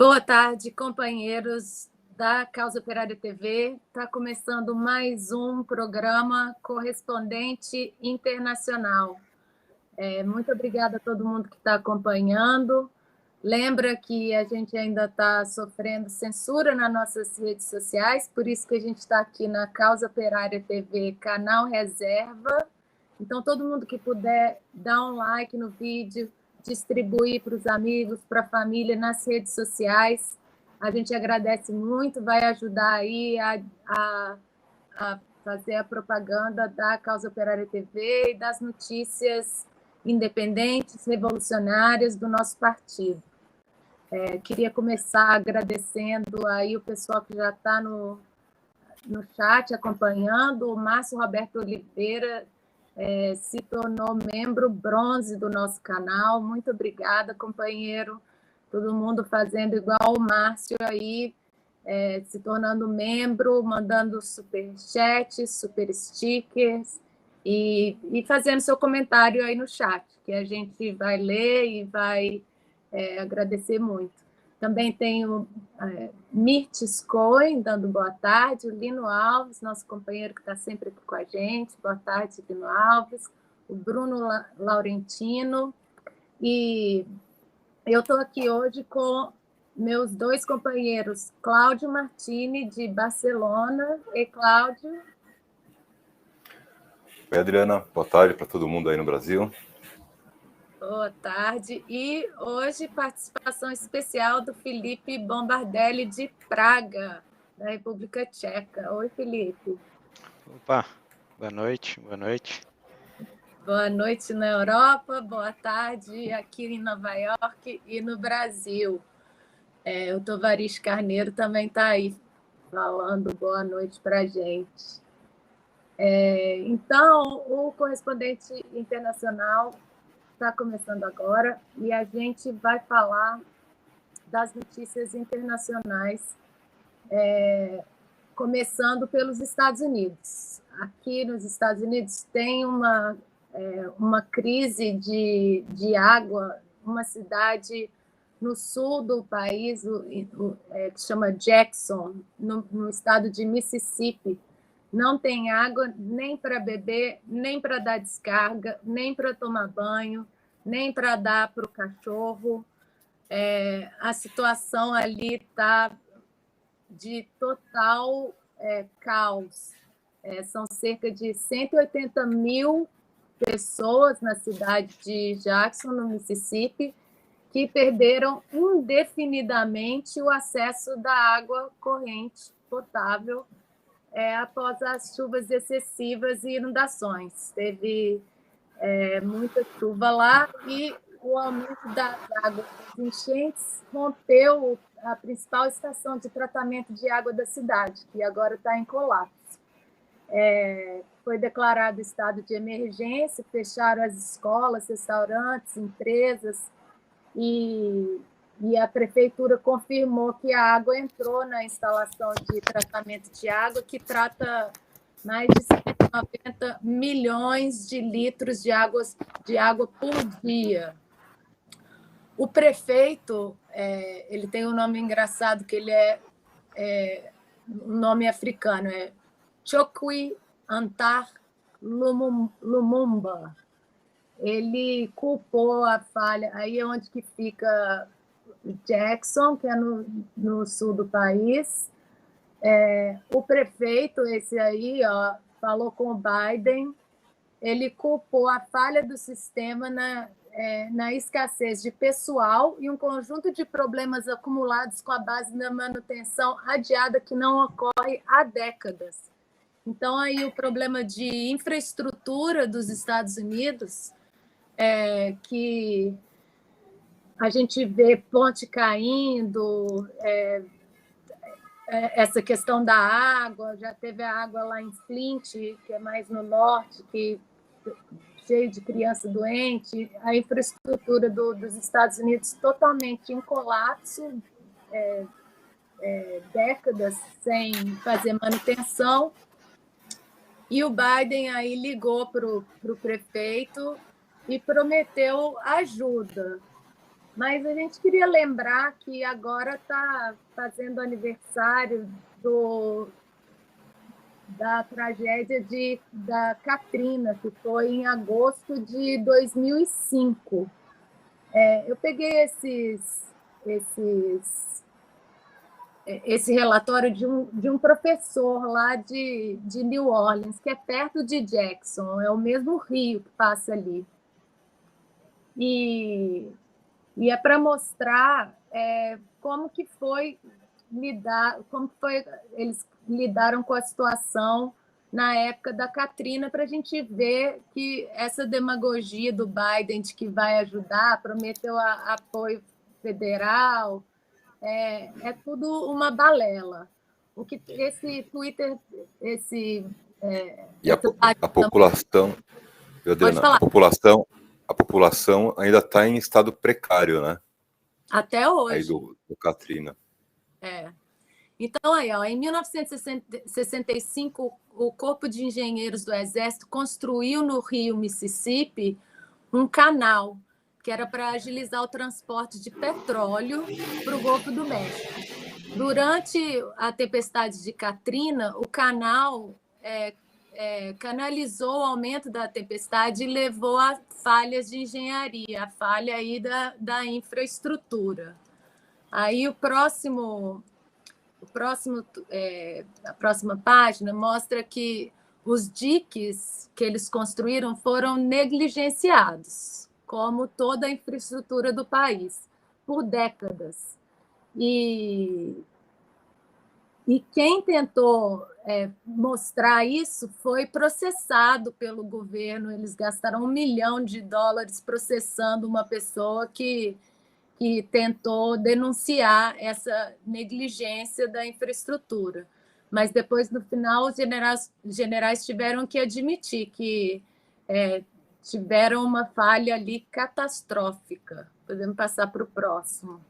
Boa tarde, companheiros da Causa Operária TV. Está começando mais um programa Correspondente Internacional. Muito obrigada a todo mundo que está acompanhando. Lembra que a gente ainda está sofrendo censura nas nossas redes sociais, por isso que a gente está aqui na Causa Operária TV, canal Reserva. Então, todo mundo que puder, dá um like no vídeo, distribuir para os amigos, para a família, nas redes sociais. A gente agradece muito, vai ajudar aí a fazer a propaganda da Causa Operária TV e das notícias independentes, revolucionárias do nosso partido. Queria começar agradecendo aí o pessoal que já está no chat acompanhando. O Márcio Roberto Oliveira se tornou membro bronze do nosso canal. Muito obrigada, companheiro. Todo mundo fazendo igual o Márcio aí, se tornando membro, mandando superchats, super stickers e fazendo seu comentário aí no chat, que a gente vai ler e vai agradecer muito. Também tem o Mirtes Cohen, dando boa tarde, o Lino Alves, nosso companheiro que está sempre aqui com a gente. Boa tarde, Lino Alves. O Bruno Laurentino. E eu estou aqui hoje com meus dois companheiros, Cláudio Martini, de Barcelona. E Cláudio? Oi, Adriana. Boa tarde para todo mundo aí no Brasil. Boa tarde. E hoje, participação especial do Felipe Bombardelli, de Praga, da República Tcheca. Oi, Felipe. Opa, boa noite, boa noite. Boa noite na Europa, boa tarde aqui em Nova York e no Brasil. O Tovarish Carneiro também está aí falando boa noite para a gente. Então, o Correspondente Internacional está começando agora e a gente vai falar das notícias internacionais, começando pelos Estados Unidos. Aqui nos Estados Unidos tem uma crise de água, uma cidade no sul do país, que chama Jackson, no estado de Mississippi. Não tem água nem para beber, nem para dar descarga, nem para tomar banho, nem para dar para o cachorro. A situação ali está de total caos. São cerca de 180 mil pessoas na cidade de Jackson, no Mississippi, que perderam indefinidamente o acesso da água corrente potável após as chuvas excessivas e inundações. Teve muita chuva lá e o aumento da água das enchentes rompeu a principal estação de tratamento de água da cidade, que agora está em colapso. Foi declarado estado de emergência, fecharam as escolas, restaurantes, empresas, e a prefeitura confirmou que a água entrou na instalação de tratamento de água, que trata mais de 190 milhões de litros de água por dia. O prefeito, ele tem um nome engraçado, que ele um nome africano, Chokwi Antar Lumumba. Ele culpou a falha, aí é onde que fica Jackson, que é no sul do país. O prefeito, esse aí, falou com o Biden, ele culpou a falha do sistema na escassez de pessoal e um conjunto de problemas acumulados com a base da manutenção adiada que não ocorre há décadas. Então, aí o problema de infraestrutura dos Estados Unidos, que a gente vê ponte caindo, essa questão da água, já teve a água lá em Flint, que é mais no norte, que cheio de criança doente, a infraestrutura dos Estados Unidos totalmente em colapso, décadas sem fazer manutenção. E o Biden aí ligou para o prefeito e prometeu ajuda. Mas a gente queria lembrar que agora está fazendo aniversário da tragédia da Katrina, que foi em agosto de 2005. Eu peguei esse relatório de um professor lá de New Orleans, que é perto de Jackson, é o mesmo rio que passa ali. E é para mostrar como que foi eles lidaram com a situação na época da Katrina, para a gente ver que essa demagogia do Biden de que vai ajudar, prometeu apoio federal, é tudo uma balela. O que esse Twitter, E essa a página... população, Pode Adriana, falar. a população ainda está em estado precário, né? Até hoje. Aí do Katrina. Então, aí, ó, em 1965, o Corpo de Engenheiros do Exército construiu no rio Mississippi um canal que era para agilizar o transporte de petróleo para o Golfo do México. Durante a tempestade de Katrina, o canal canalizou o aumento da tempestade e levou a falhas de engenharia, a falha aí da infraestrutura. Aí a próxima página mostra que os diques que eles construíram foram negligenciados, como toda a infraestrutura do país, por décadas. E quem tentou mostrar isso foi processado pelo governo. Eles gastaram $1 milhão processando uma pessoa que tentou denunciar essa negligência da infraestrutura. Mas depois, no final, os generais tiveram que admitir que tiveram uma falha ali catastrófica. Podemos passar para o próximo.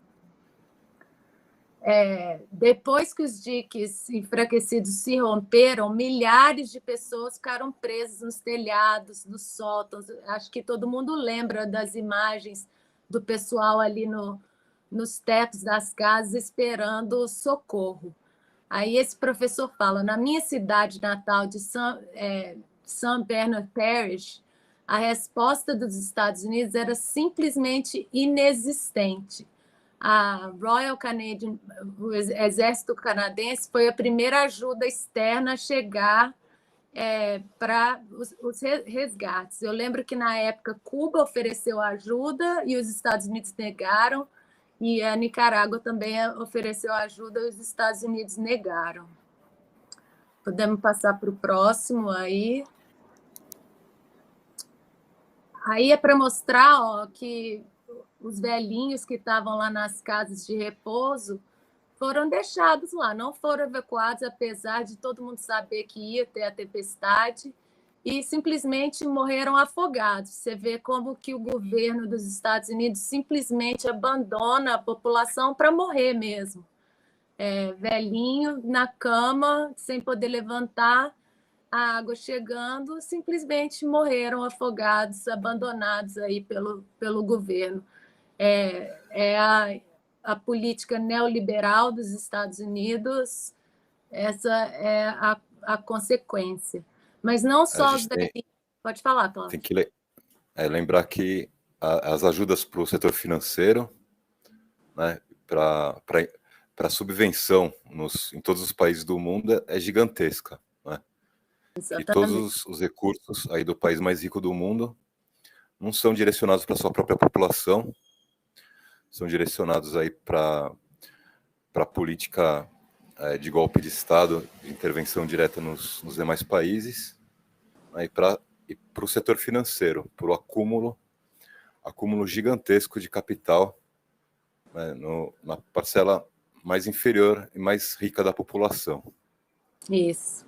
Depois que os diques enfraquecidos se romperam, milhares de pessoas ficaram presas nos telhados, nos sótãos. Acho que todo mundo lembra das imagens do pessoal ali nos tetos das casas esperando socorro. Aí esse professor fala: na minha cidade natal de St. Bernard Parish, a resposta dos Estados Unidos era simplesmente inexistente. A Royal Canadian, o Exército Canadense, foi a primeira ajuda externa a chegar para os resgates. Eu lembro que, na época, Cuba ofereceu ajuda e os Estados Unidos negaram, e a Nicarágua também ofereceu ajuda e os Estados Unidos negaram. Podemos passar para o próximo aí. Aí é para mostrar que os velhinhos que estavam lá nas casas de repouso foram deixados lá, não foram evacuados, apesar de todo mundo saber que ia ter a tempestade, e simplesmente morreram afogados. Você vê como que o governo dos Estados Unidos simplesmente abandona a população para morrer mesmo. Velhinho na cama, sem poder levantar, a água chegando, simplesmente morreram afogados, abandonados aí pelo governo. A política neoliberal dos Estados Unidos, essa é a consequência. Mas não só os velhinhos. Pode falar, Cláudio. Tem que lembrar que as ajudas para o setor financeiro, né, para subvenção em todos os países do mundo é gigantesca, né? E todos os recursos aí do país mais rico do mundo não são direcionados para a sua própria população, são direcionados aí para a política de golpe de Estado, de intervenção direta nos demais países, né, e para o setor financeiro, para o acúmulo gigantesco de capital, né, na parcela mais inferior e mais rica da população. Isso.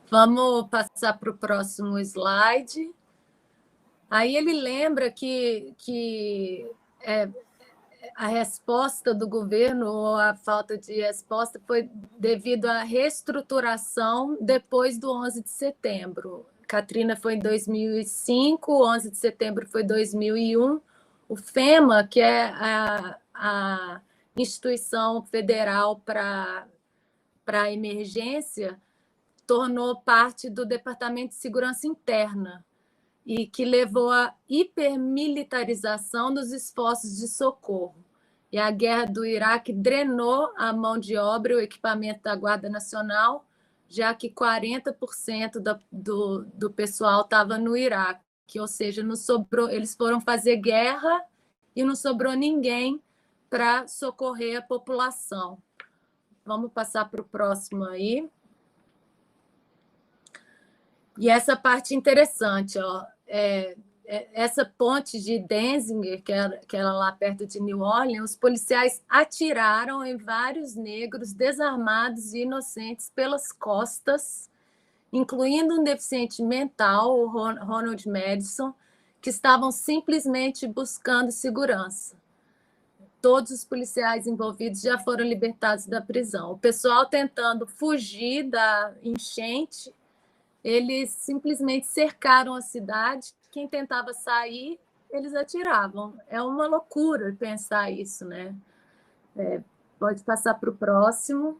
Vamos passar para o próximo slide. Aí ele lembra que a resposta do governo, ou a falta de resposta, foi devido à reestruturação depois do 11 de setembro. Katrina foi em 2005, 11 de setembro foi em 2001. O FEMA, que é a instituição federal para a emergência, tornou parte do Departamento de Segurança Interna e que levou à hipermilitarização dos esforços de socorro. E a guerra do Iraque drenou a mão de obra e o equipamento da Guarda Nacional, já que 40% do pessoal estava no Iraque, ou seja, não sobrou, eles foram fazer guerra e não sobrou ninguém para socorrer a população. Vamos passar para o próximo aí. E essa parte interessante, ó, essa ponte de Denzinger, que era lá perto de New Orleans, os policiais atiraram em vários negros desarmados e inocentes pelas costas, incluindo um deficiente mental, o Ronald Madison, que estavam simplesmente buscando segurança. Todos os policiais envolvidos já foram libertados da prisão. O pessoal tentando fugir da enchente, eles simplesmente cercaram a cidade. Quem tentava sair, eles atiravam. É uma loucura pensar isso, né? Pode passar para o próximo.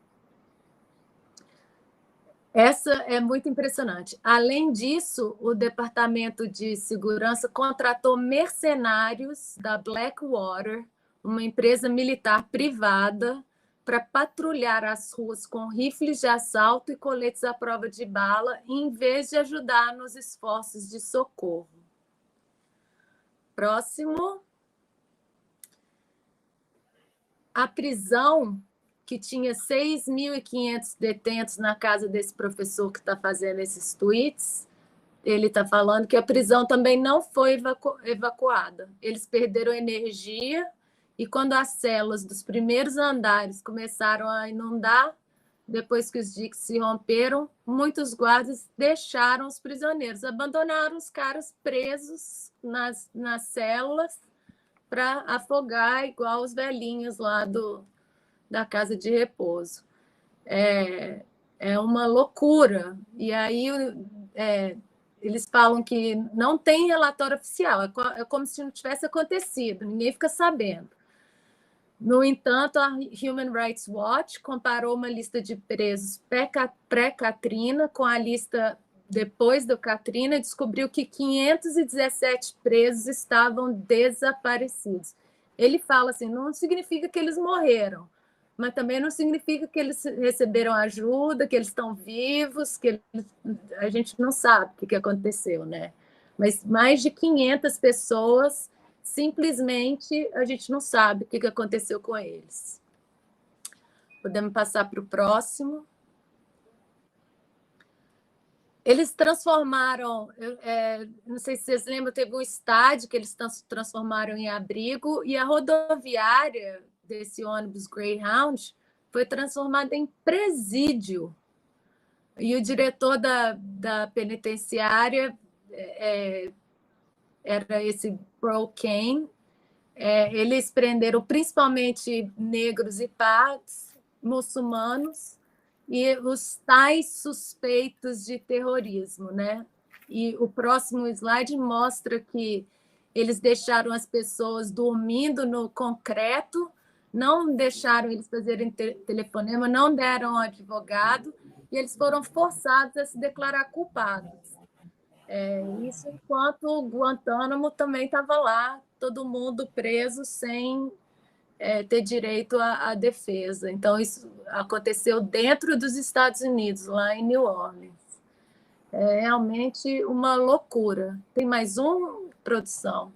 Essa é muito impressionante. Além disso, o Departamento de Segurança contratou mercenários da Blackwater, uma empresa militar privada, para patrulhar as ruas com rifles de assalto e coletes à prova de bala, em vez de ajudar nos esforços de socorro. Próximo. A prisão, que tinha 6.500 detentos na casa desse professor que está fazendo esses tweets, ele está falando que a prisão também não foi evacuada. Eles perderam energia e quando as celas dos primeiros andares começaram a inundar, depois que os diques se romperam, muitos guardas deixaram os prisioneiros, abandonaram os caras presos nas células para afogar igual os velhinhos lá da casa de repouso. É uma loucura. E aí eles falam que não tem relatório oficial, é como se não tivesse acontecido, ninguém fica sabendo. No entanto, a Human Rights Watch comparou uma lista de presos pré-Katrina com a lista depois do Katrina e descobriu que 517 presos estavam desaparecidos. Ele fala assim, não significa que eles morreram, mas também não significa que eles receberam ajuda, que eles estão vivos, a gente não sabe o que aconteceu, né? Mas mais de 500 pessoas, simplesmente, a gente não sabe o que aconteceu com eles. Podemos passar para o próximo. Eles transformaram, não sei se vocês lembram, teve um estádio que eles transformaram em abrigo e a rodoviária desse ônibus Greyhound foi transformada em presídio. E o diretor da penitenciária era esse Bro Kane. Eles prenderam principalmente negros e pardos, muçulmanos, e os tais suspeitos de terrorismo, né? E o próximo slide mostra que eles deixaram as pessoas dormindo no concreto, não deixaram eles fazerem telefonema, não deram advogado, e eles foram forçados a se declarar culpados. Isso enquanto o Guantánamo também estava lá, todo mundo preso sem ter direito à defesa. Então, isso aconteceu dentro dos Estados Unidos, lá em New Orleans. É realmente uma loucura. Tem mais um, produção?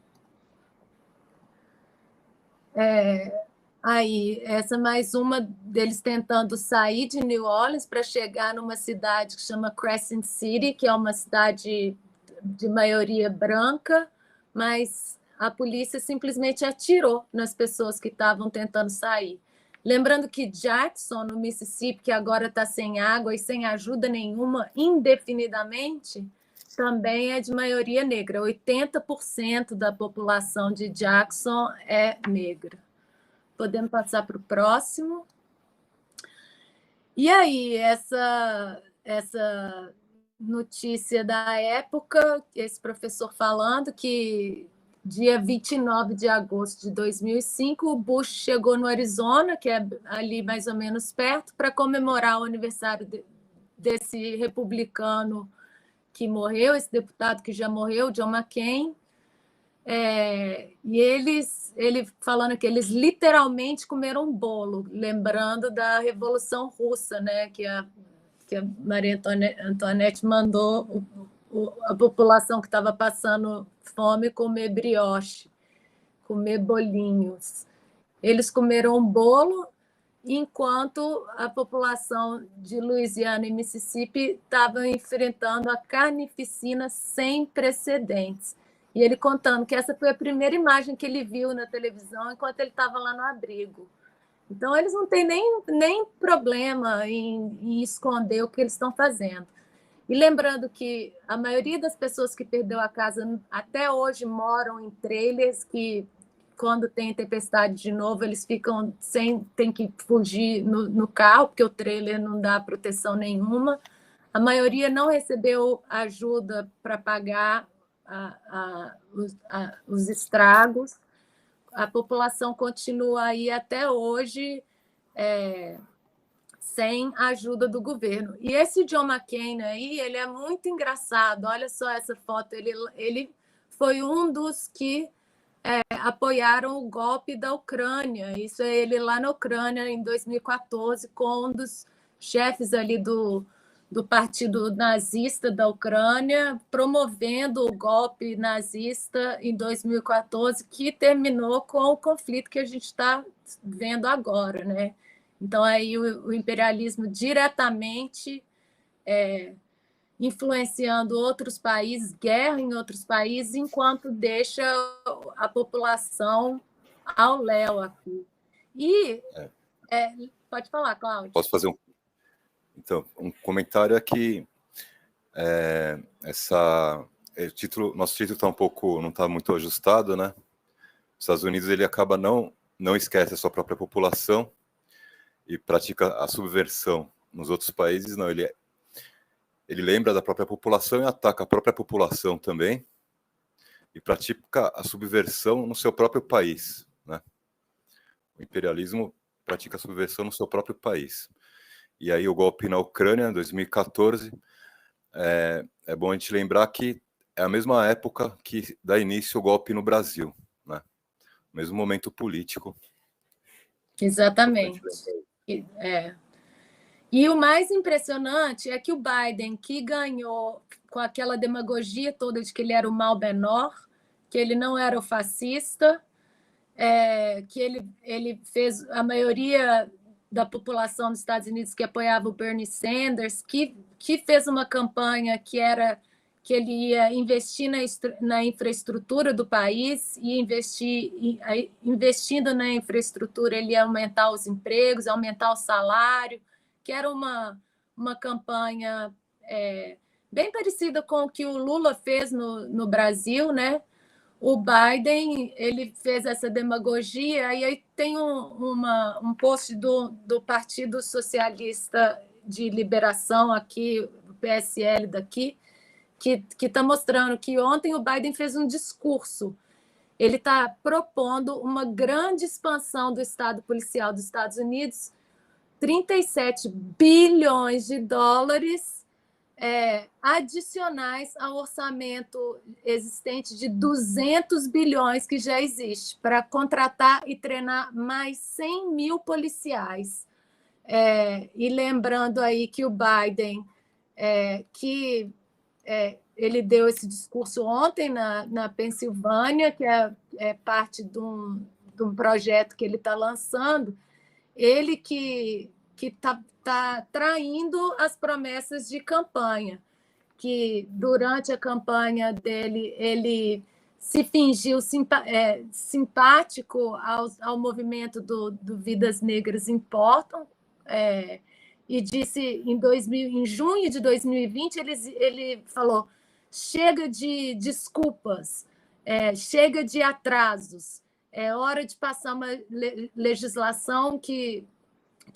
Aí, essa mais uma deles tentando sair de New Orleans para chegar numa cidade que chama Crescent City, que é uma cidade de maioria branca, mas a polícia simplesmente atirou nas pessoas que estavam tentando sair. Lembrando que Jackson, no Mississippi, que agora está sem água e sem ajuda nenhuma indefinidamente, também é de maioria negra. 80% da população de Jackson é negra. Podemos passar para o próximo. E aí, essa notícia da época, esse professor falando que dia 29 de agosto de 2005, o Bush chegou no Arizona, que é ali mais ou menos perto, para comemorar o aniversário desse republicano que morreu, esse deputado que já morreu, John McCain. E ele falando que eles literalmente comeram um bolo, lembrando da Revolução Russa, né, que a Maria Antoinette mandou a população que estava passando fome comer brioche, comer bolinhos. Eles comeram um bolo, enquanto a população de Louisiana e Mississippi estava enfrentando a carnificina sem precedentes. E ele contando que essa foi a primeira imagem que ele viu na televisão enquanto ele estava lá no abrigo. Então, eles não têm nem problema em esconder o que eles estão fazendo. E lembrando que a maioria das pessoas que perdeu a casa até hoje moram em trailers que, quando tem tempestade de novo, eles ficam tem que fugir no carro, porque o trailer não dá proteção nenhuma. A maioria não recebeu ajuda para pagar os estragos. A população continua aí até hoje sem a ajuda do governo. E esse John McCain aí, ele é muito engraçado. Olha só essa foto. Ele foi um dos que apoiaram o golpe da Ucrânia. Isso é ele lá na Ucrânia em 2014, com um dos chefes ali do partido nazista da Ucrânia, promovendo o golpe nazista em 2014, que terminou com o conflito que a gente está vendo agora, né? Então, aí o imperialismo diretamente influenciando outros países, guerra em outros países, enquanto deixa a população ao léu aqui. E pode falar, Cláudio. Posso fazer um comentário aqui. Nosso título está não está muito ajustado, né? Os Estados Unidos ele acaba não esquece a sua própria população e pratica a subversão nos outros países. Não, ele lembra da própria população e ataca a própria população também e pratica a subversão no seu próprio país, né? O imperialismo pratica a subversão no seu próprio país. E aí o golpe na Ucrânia, em 2014, é bom a gente lembrar que é a mesma época que dá início o golpe no Brasil, né? O mesmo momento político. Exatamente. E o mais impressionante é que o Biden, que ganhou com aquela demagogia toda de que ele era o mal menor, que ele não era o fascista, que ele fez a maioria da população dos Estados Unidos que apoiava o Bernie Sanders, que fez uma campanha que ele ia investir na infraestrutura do país e investindo na infraestrutura ele ia aumentar os empregos, aumentar o salário, que era uma campanha bem parecida com o que o Lula fez no Brasil, né? O Biden ele fez essa demagogia, e aí tem um post do Partido Socialista de Liberação aqui, o PSL daqui, que está mostrando que ontem o Biden fez um discurso. Ele está propondo uma grande expansão do Estado policial dos Estados Unidos, 37 bilhões de dólares adicionais ao orçamento existente de 200 bilhões que já existe, para contratar e treinar mais 100 mil policiais. E lembrando aí que o Biden, ele deu esse discurso ontem na Pensilvânia, que é parte de um projeto que ele está lançando, ele que está traindo as promessas de campanha, que durante a campanha dele ele se fingiu simpático ao movimento do Vidas Negras Importam, e disse em junho de 2020 ele falou: chega de desculpas, chega de atrasos, é hora de passar uma legislação que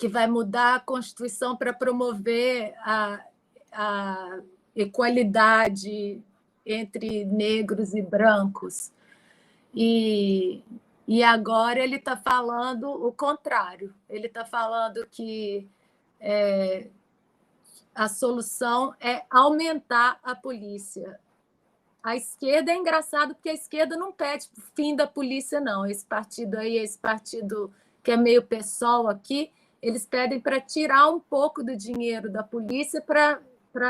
vai mudar a Constituição para promover a equalidade entre negros e brancos. E agora ele está falando o contrário. Ele está falando que a solução é aumentar a polícia. A esquerda é engraçado porque a esquerda não pede o fim da polícia, não. Esse partido aí, esse partido que é meio PSOL aqui, eles pedem para tirar um pouco do dinheiro da polícia para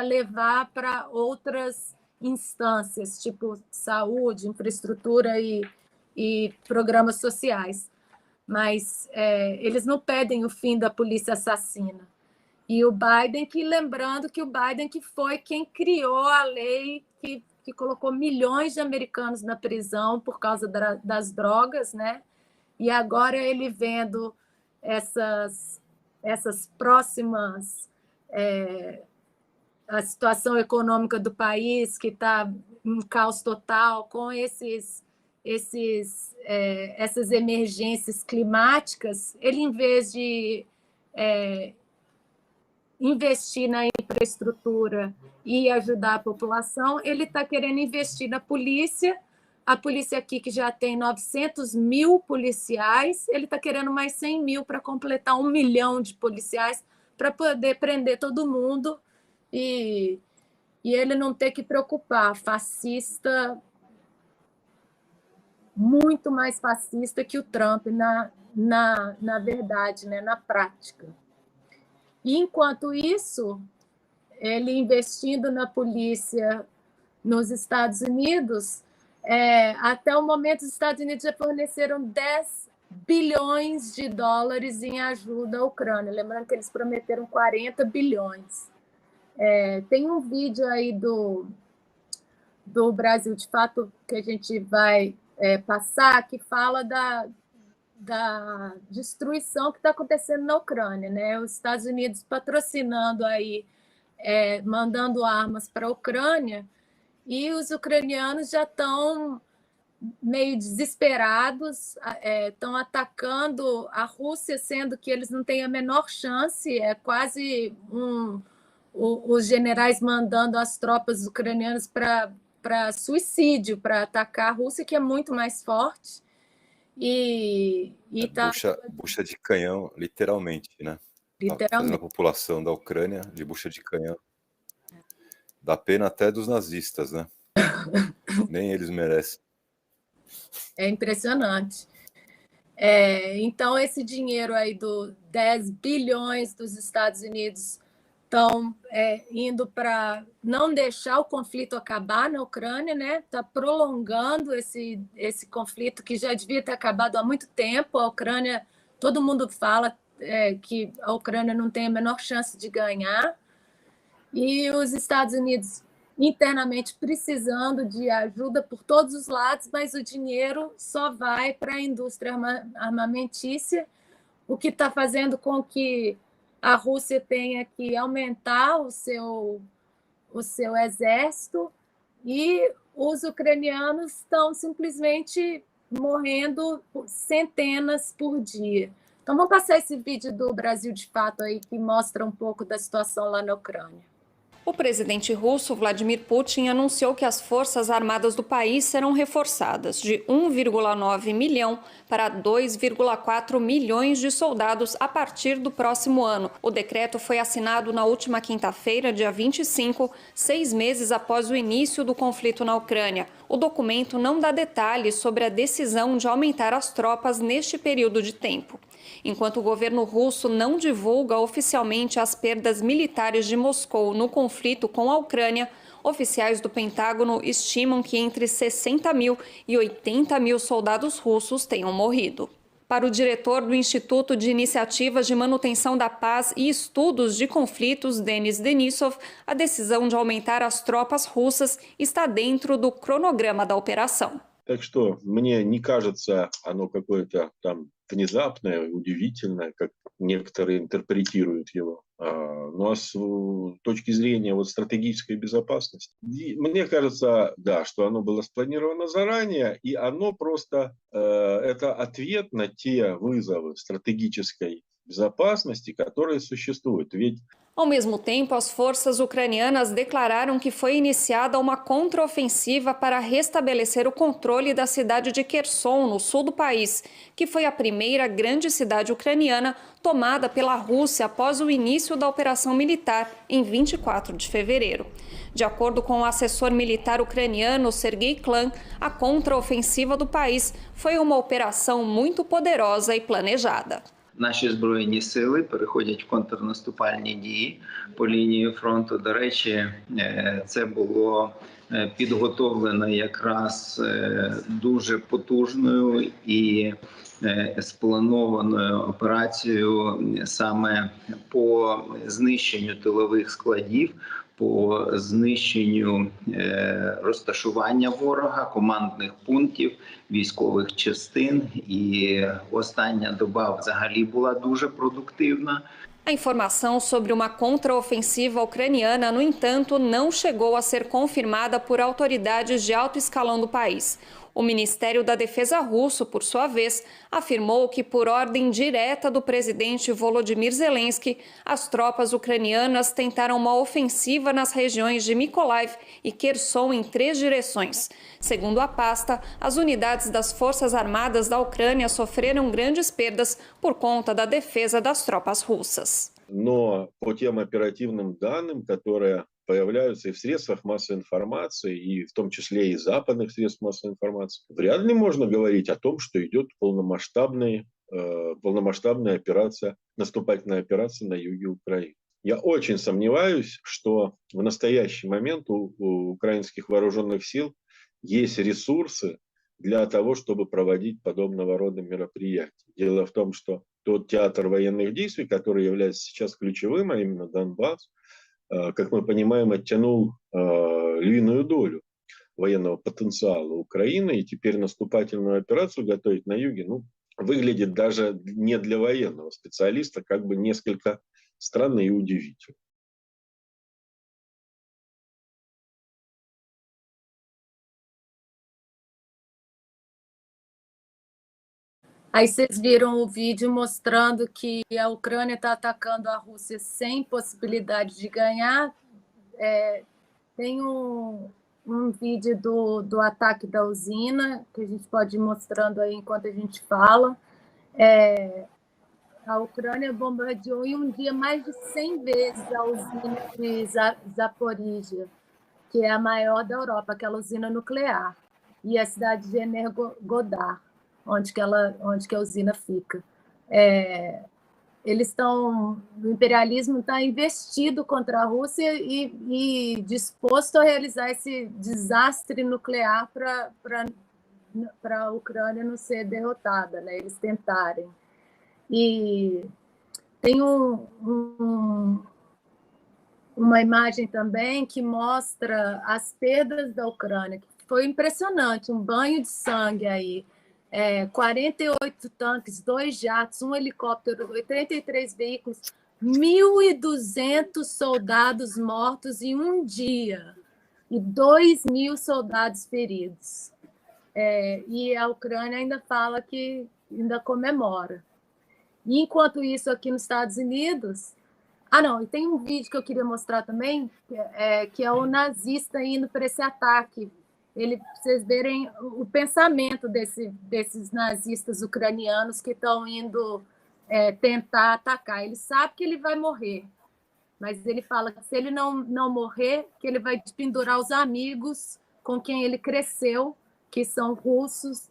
levar para outras instâncias, tipo saúde, infraestrutura e programas sociais. Mas eles não pedem o fim da polícia assassina. E o Biden, lembrando que o Biden que foi quem criou a lei que colocou milhões de americanos na prisão por causa das drogas, né? E agora ele vendo essas próximas... a situação econômica do país, que está em caos total, com essas emergências climáticas, ele, em vez de investir na infraestrutura e ajudar a população, ele está querendo investir na polícia. A polícia aqui, que já tem 900 mil policiais, ele está querendo mais 100 mil para completar 1 milhão de policiais para poder prender todo mundo e ele não ter que preocupar. Fascista, muito mais fascista que o Trump, na verdade, né, na prática. E, enquanto isso, ele investindo na polícia nos Estados Unidos, até o momento, os Estados Unidos já forneceram 10 bilhões de dólares em ajuda à Ucrânia. Lembrando que eles prometeram 40 bilhões. Tem um vídeo aí do Brasil de Fato que a gente vai passar, que fala da destruição que está acontecendo na Ucrânia, né? Os Estados Unidos patrocinando aí, mandando armas para a Ucrânia, e os ucranianos já estão meio desesperados, estão atacando a Rússia, sendo que eles não têm a menor chance, é quase os generais mandando as tropas ucranianas para suicídio, para atacar a Rússia, que é muito mais forte. Bucha de canhão, literalmente, né? Literalmente. Fazendo a população da Ucrânia de bucha de canhão. Dá pena até dos nazistas, né? Nem eles merecem. É impressionante. Então, esse dinheiro aí do 10 bilhões dos Estados Unidos estão indo para não deixar o conflito acabar na Ucrânia, né? Está prolongando esse conflito que já devia ter acabado há muito tempo. A Ucrânia, todo mundo fala que a Ucrânia não tem a menor chance de ganhar. E os Estados Unidos internamente precisando de ajuda por todos os lados, mas o dinheiro só vai para a indústria armamentícia, o que está fazendo com que a Rússia tenha que aumentar o seu exército, e os ucranianos estão simplesmente morrendo centenas por dia. Então, vamos passar esse vídeo do Brasil de Fato aí, que mostra um pouco da situação lá na Ucrânia. O presidente russo Vladimir Putin anunciou que as forças armadas do país serão reforçadas de 1,9 milhão para 2,4 milhões de soldados a partir do próximo ano. O decreto foi assinado na última quinta-feira, dia 25, 6 meses após o início do conflito na Ucrânia. O documento não dá detalhes sobre a decisão de aumentar as tropas neste período de tempo. Enquanto o governo russo não divulga oficialmente as perdas militares de Moscou no conflito com a Ucrânia, oficiais do Pentágono estimam que entre 60 mil e 80 mil soldados russos tenham morrido. Para o diretor do Instituto de Iniciativas de Manutenção da Paz e Estudos de Conflitos, Denis Denisov, a decisão de aumentar as tropas russas está dentro do cronograma da operação. Так что мне не кажется оно какое-то там внезапное, удивительное, как некоторые интерпретируют его. Но с точки зрения стратегической безопасности, мне кажется, да, что оно было спланировано заранее, и оно просто это ответ на те вызовы стратегической безопасности, которые существуют. Ведь Ao mesmo tempo, as forças ucranianas declararam que foi iniciada uma contraofensiva para restabelecer o controle da cidade de Kherson, no sul do país, que foi a primeira grande cidade ucraniana tomada pela Rússia após o início da operação militar em 24 de fevereiro. De acordo com o assessor militar ucraniano Sergei Klan, a contraofensiva do país foi uma operação muito poderosa e planejada. Наші Збройні сили переходять в контрнаступальні дії по лінії фронту. До речі, це було підготовлено якраз дуже потужною і спланованою операцією саме по знищенню тилових складів, по знищенню розташування ворога, командних пунктів, військових частин. І остання доба взагалі була дуже продуктивна. A informação sobre uma contraofensiva ucraniana, no entanto, não chegou a ser confirmada por autoridades de alto escalão do país. O Ministério da Defesa russo, por sua vez, afirmou que, por ordem direta do presidente Volodymyr Zelensky, as tropas ucranianas tentaram uma ofensiva nas regiões de Mykolaiv e Kherson em 3 direções. Segundo a pasta, as unidades das Forças Armadas da Ucrânia sofreram grandes perdas por conta da defesa das tropas russas. Но по тем оперативным данным, которые появляются и в средствах массовой информации, и в том числе и западных средств массовой информации, вряд ли можно говорить о том, что идет полномасштабная операция, наступательная операция на юге Украины. Я очень сомневаюсь, что в настоящий момент у украинских вооруженных сил есть ресурсы для того, чтобы проводить подобного рода мероприятия. Дело в том, что тот театр военных действий, который является сейчас ключевым, а именно Донбасс, как мы понимаем, оттянул львиную долю военного потенциала Украины, и теперь наступательную операцию готовить на юге, выглядит даже не для военного специалиста, как бы несколько странно и удивительно. Aí vocês viram o vídeo mostrando que a Ucrânia está atacando a Rússia sem possibilidade de ganhar. Tem um vídeo do ataque da usina, que a gente pode ir mostrando aí enquanto a gente fala. A Ucrânia bombardeou em um dia mais de 100 vezes a usina de Zaporizhia, que é a maior da Europa, aquela usina nuclear, e a cidade de Energodar, onde que a usina fica. Eles estão, o imperialismo está investido contra a Rússia e disposto a realizar esse desastre nuclear para a Ucrânia não ser derrotada, né? Eles tentarem. E tem uma imagem também que mostra as perdas da Ucrânia, que foi impressionante, um banho de sangue aí. 48 tanques, 2 jatos, 1 helicóptero, 83 veículos, 1.200 soldados mortos em um dia e 2.000 soldados feridos. E a Ucrânia ainda fala que ainda comemora. E enquanto isso, aqui nos Estados Unidos... e tem um vídeo que eu queria mostrar também, que é o nazista indo para esse ataque. Pra vocês verem o pensamento desses nazistas ucranianos que estão indo tentar atacar. Ele sabe que ele vai morrer, mas ele fala que se ele não morrer, que ele vai pendurar os amigos com quem ele cresceu, que são russos,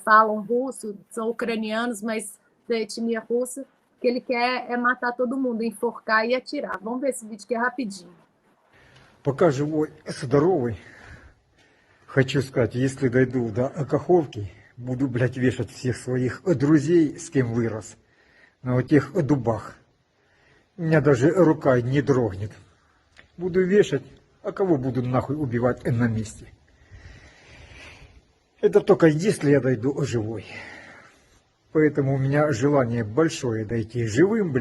falam russo, são ucranianos, mas da etnia russa, que ele quer matar todo mundo, enforcar e atirar. Vamos ver esse vídeo que é rapidinho. Пока живой, здоровый, хочу сказать, если дойду до Каховки, буду, вешать всех своих друзей, с кем вырос, на тех дубах. У меня даже рука не дрогнет. Буду вешать, а кого буду нахуй убивать на месте? Это только если я дойду живой. Поэтому у меня желание большое дойти живым,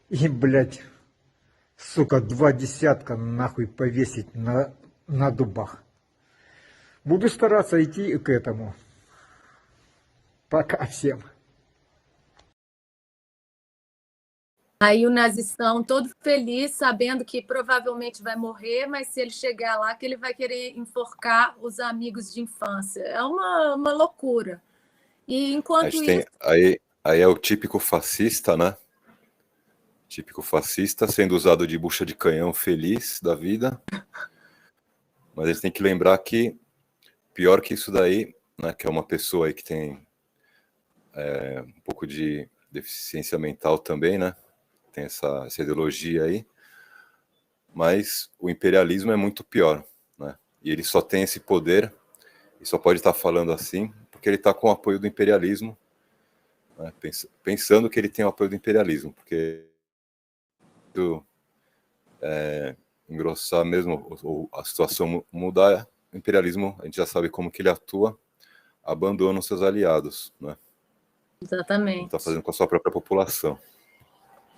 и, сука, 2 десятка нахуй повесить на дубах. Буду стараться идти к этому. Пока всем. Aí o nazistão todo feliz, sabendo que provavelmente vai morrer, mas se ele chegar lá, que ele vai querer enforcar os amigos de infância. É uma loucura. E A enquanto gente isso, tem aí é o típico fascista, né? Típico fascista sendo usado de bucha de canhão feliz da vida. Mas a gente tem que lembrar que pior que isso daí, né, que é uma pessoa aí que tem um pouco de deficiência mental também, né? Tem essa ideologia aí, mas o imperialismo é muito pior, né? E ele só tem esse poder, e só pode estar falando assim, porque ele está com o apoio do imperialismo, né? Pensando que ele tem o apoio do imperialismo, porque engrossar mesmo, ou a situação mudar, o imperialismo, a gente já sabe como que ele atua, abandona os seus aliados, né? Ele exatamente. está fazendo com a sua própria população.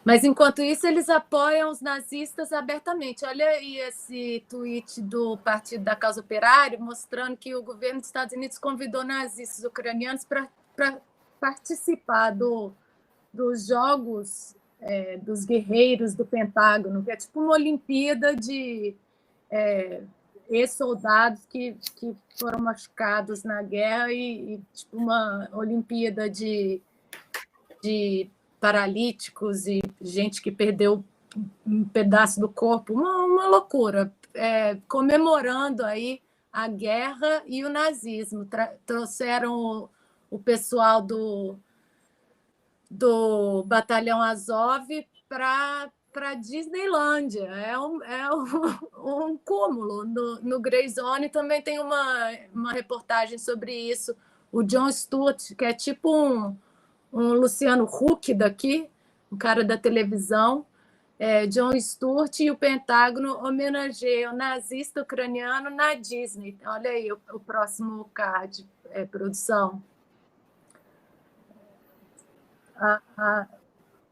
Mas, enquanto isso, eles apoiam os nazistas abertamente. Olha aí esse tweet do Partido da Causa Operária, mostrando que o governo dos Estados Unidos convidou nazistas ucranianos para participar dos Jogos dos Guerreiros do Pentágono, que é tipo uma Olimpíada de ex-soldados que foram machucados na guerra e tipo uma Olimpíada de paralíticos e gente que perdeu um pedaço do corpo, uma loucura, comemorando aí a guerra e o nazismo. Trouxeram o pessoal do Batalhão Azov para Disneylândia. É um cúmulo. No Grey Zone também tem uma reportagem sobre isso. O Jon Stewart, que é tipo um Luciano Huck daqui, um cara da televisão, Jon Stewart, e o Pentágono homenageiam o nazista ucraniano na Disney. Olha aí o próximo card, produção.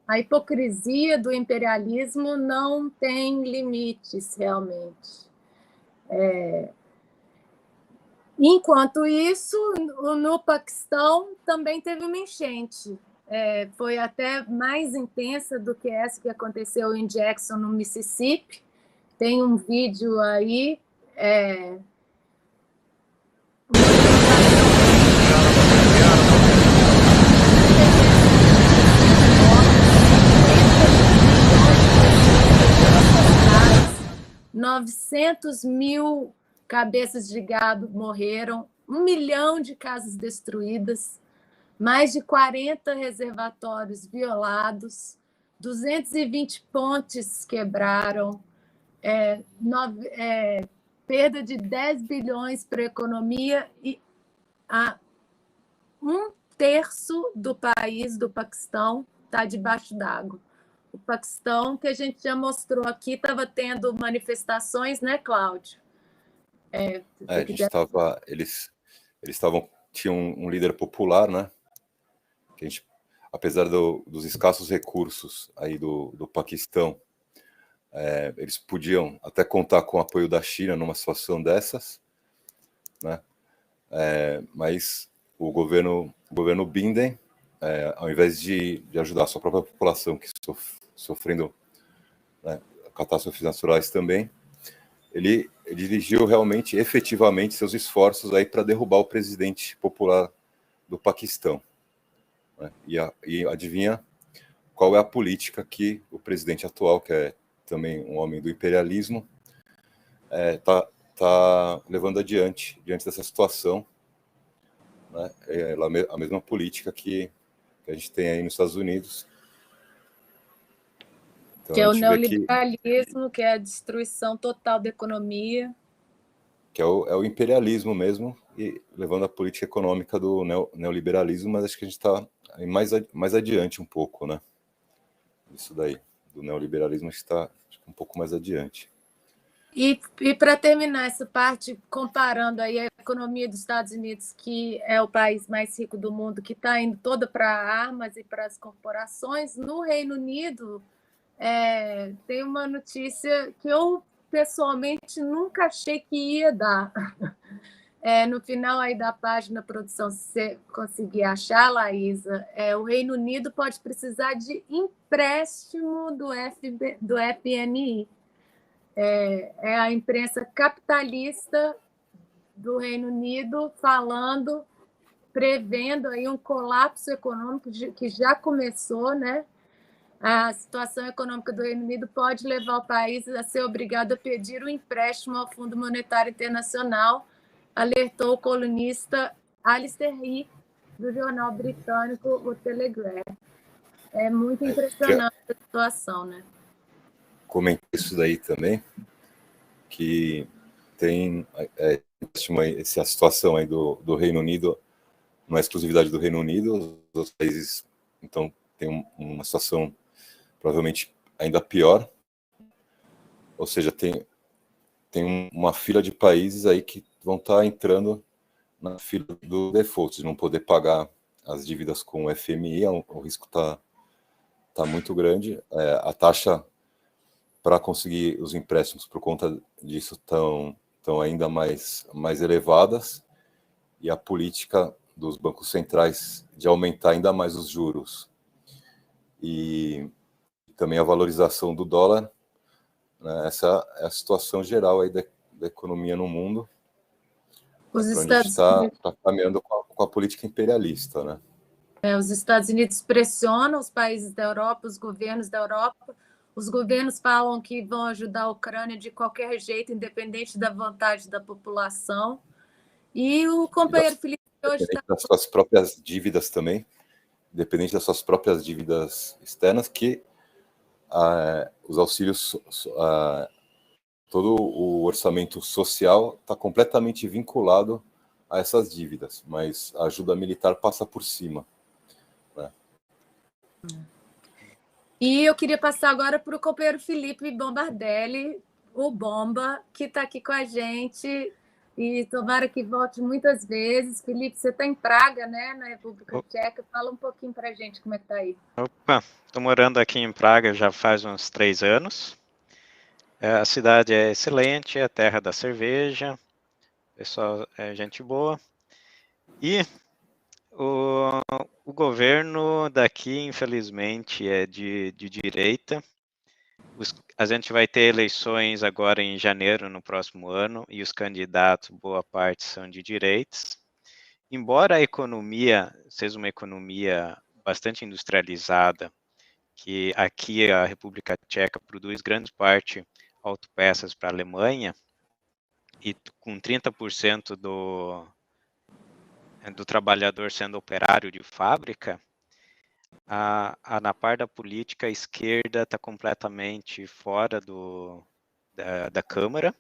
A hipocrisia do imperialismo não tem limites, realmente. Enquanto isso, no Paquistão também teve uma enchente. Foi até mais intensa do que essa que aconteceu em Jackson, no Mississippi. Tem um vídeo aí. $900.000 cabeças de gado morreram, 1 milhão de casas destruídas, mais de 40 reservatórios violados, 220 pontes quebraram, perda de 10 bilhões para a economia e 1/3 do país, do Paquistão, está debaixo d'água. O Paquistão, que a gente já mostrou aqui, estava tendo manifestações, né, Cláudio? Eles tinham um líder popular, né? Que a gente, apesar dos escassos recursos aí do Paquistão, eles podiam até contar com o apoio da China numa situação dessas, né? Mas o governo Biden, ao invés de ajudar a sua própria população, que sofrendo, né, catástrofes naturais também, ele dirigiu realmente, efetivamente, seus esforços aí para derrubar o presidente popular do Paquistão, né? E adivinha qual é a política que o presidente atual, que é também um homem do imperialismo, tá levando adiante diante dessa situação, né? A mesma política que a gente tem aí nos Estados Unidos. Então, que é o neoliberalismo, que é a destruição total da economia. Que é o imperialismo mesmo, e levando a política econômica do neoliberalismo, mas acho que a gente está mais adiante um pouco, né? Isso daí, do neoliberalismo, a gente está um pouco mais adiante. E para terminar essa parte, comparando aí a economia dos Estados Unidos, que é o país mais rico do mundo, que está indo toda para armas e para as corporações, no Reino Unido tem uma notícia que eu pessoalmente nunca achei que ia dar. No final aí da página, produção, se você conseguir achar, Laísa, o Reino Unido pode precisar de empréstimo do FMI. É a imprensa capitalista do Reino Unido falando, prevendo aí um colapso econômico que já começou, né? A situação econômica do Reino Unido pode levar o país a ser obrigado a pedir um empréstimo ao Fundo Monetário Internacional, alertou o colunista Alistair Heath, do jornal britânico O Telegraph. É muito impressionante a situação, né? Comentei isso daí também, que tem essa situação aí do Reino Unido, não é exclusividade do Reino Unido, os outros países, então, tem uma situação provavelmente ainda pior, ou seja, tem uma fila de países aí que vão estar entrando na fila do default, de não poder pagar as dívidas com o FMI, o risco está muito grande, a taxa para conseguir os empréstimos por conta disso estão ainda mais elevadas, e a política dos bancos centrais de aumentar ainda mais os juros e também a valorização do dólar, né? Essa é a situação geral aí da economia no mundo. Os a gente Estados Unidos está caminhando com a política imperialista, né? Os Estados Unidos pressionam os países da Europa, os governos da Europa. Os governos falam que vão ajudar a Ucrânia de qualquer jeito, independente da vontade da população. E o companheiro Felipe hoje está... das suas próprias dívidas também, independente das suas próprias dívidas externas, que os auxílios, todo o orçamento social está completamente vinculado a essas dívidas, mas a ajuda militar passa por cima, né? E eu queria passar agora para o companheiro Felipe Bombardelli, o Bomba, que está aqui com a gente, e tomara que volte muitas vezes. Felipe, você está em Praga, né, na República Tcheca. Fala um pouquinho para a gente como é que está aí. Opa, estou morando aqui em Praga já faz uns 3 anos. A cidade é excelente, é a terra da cerveja, o pessoal é gente boa. E o governo daqui, infelizmente, é de direita. A gente vai ter eleições agora em janeiro, no próximo ano, e os candidatos, boa parte, são de direitas. Embora a economia seja uma economia bastante industrializada, que aqui a República Tcheca produz grande parte autopeças para a Alemanha, e com 30% do trabalhador sendo operário de fábrica, na parte da política, a esquerda está completamente fora da Câmara.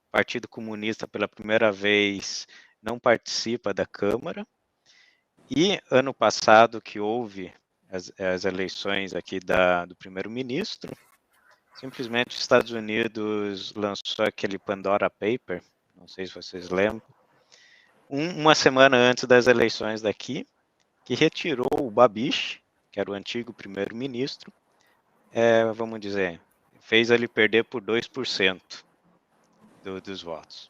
O Partido Comunista, pela primeira vez, não participa da Câmara. E ano passado, que houve as eleições aqui do primeiro-ministro, simplesmente os Estados Unidos lançou aquele Pandora Paper, não sei se vocês lembram, uma semana antes das eleições daqui, que retirou o Babiš, que era o antigo primeiro-ministro, vamos dizer, fez ele perder por 2% dos votos.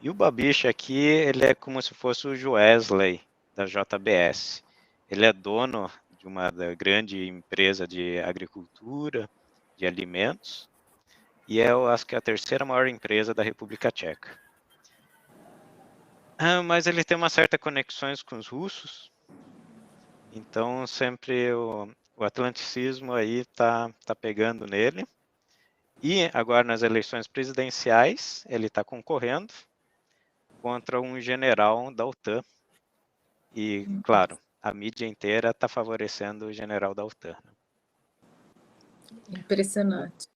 E o Babiš aqui, ele é como se fosse o Joesley da JBS. Ele é dono de uma grande empresa de agricultura, de alimentos, e eu acho que é a terceira maior empresa da República Tcheca. Mas ele tem uma certa conexões com os russos, então sempre o atlanticismo aí tá pegando nele. E agora nas eleições presidenciais, ele está concorrendo contra um general da OTAN. E, claro, a mídia inteira está favorecendo o general da OTAN. Impressionante.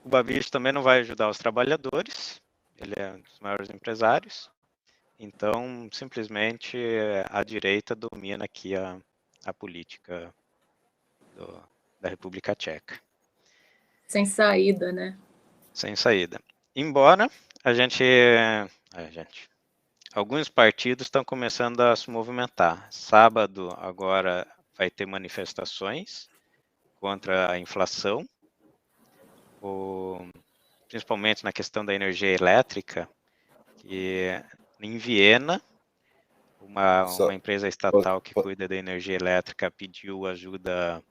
O Babiš também não vai ajudar os trabalhadores, ele é um dos maiores empresários. Então, simplesmente, a direita domina aqui a política da República Tcheca. Sem saída, né? Sem saída. Embora alguns partidos estão começando a se movimentar. Sábado, agora, vai ter manifestações contra a inflação, principalmente na questão da energia elétrica, que em Viena, uma empresa estatal que pode- cuida da energia elétrica pediu ajuda,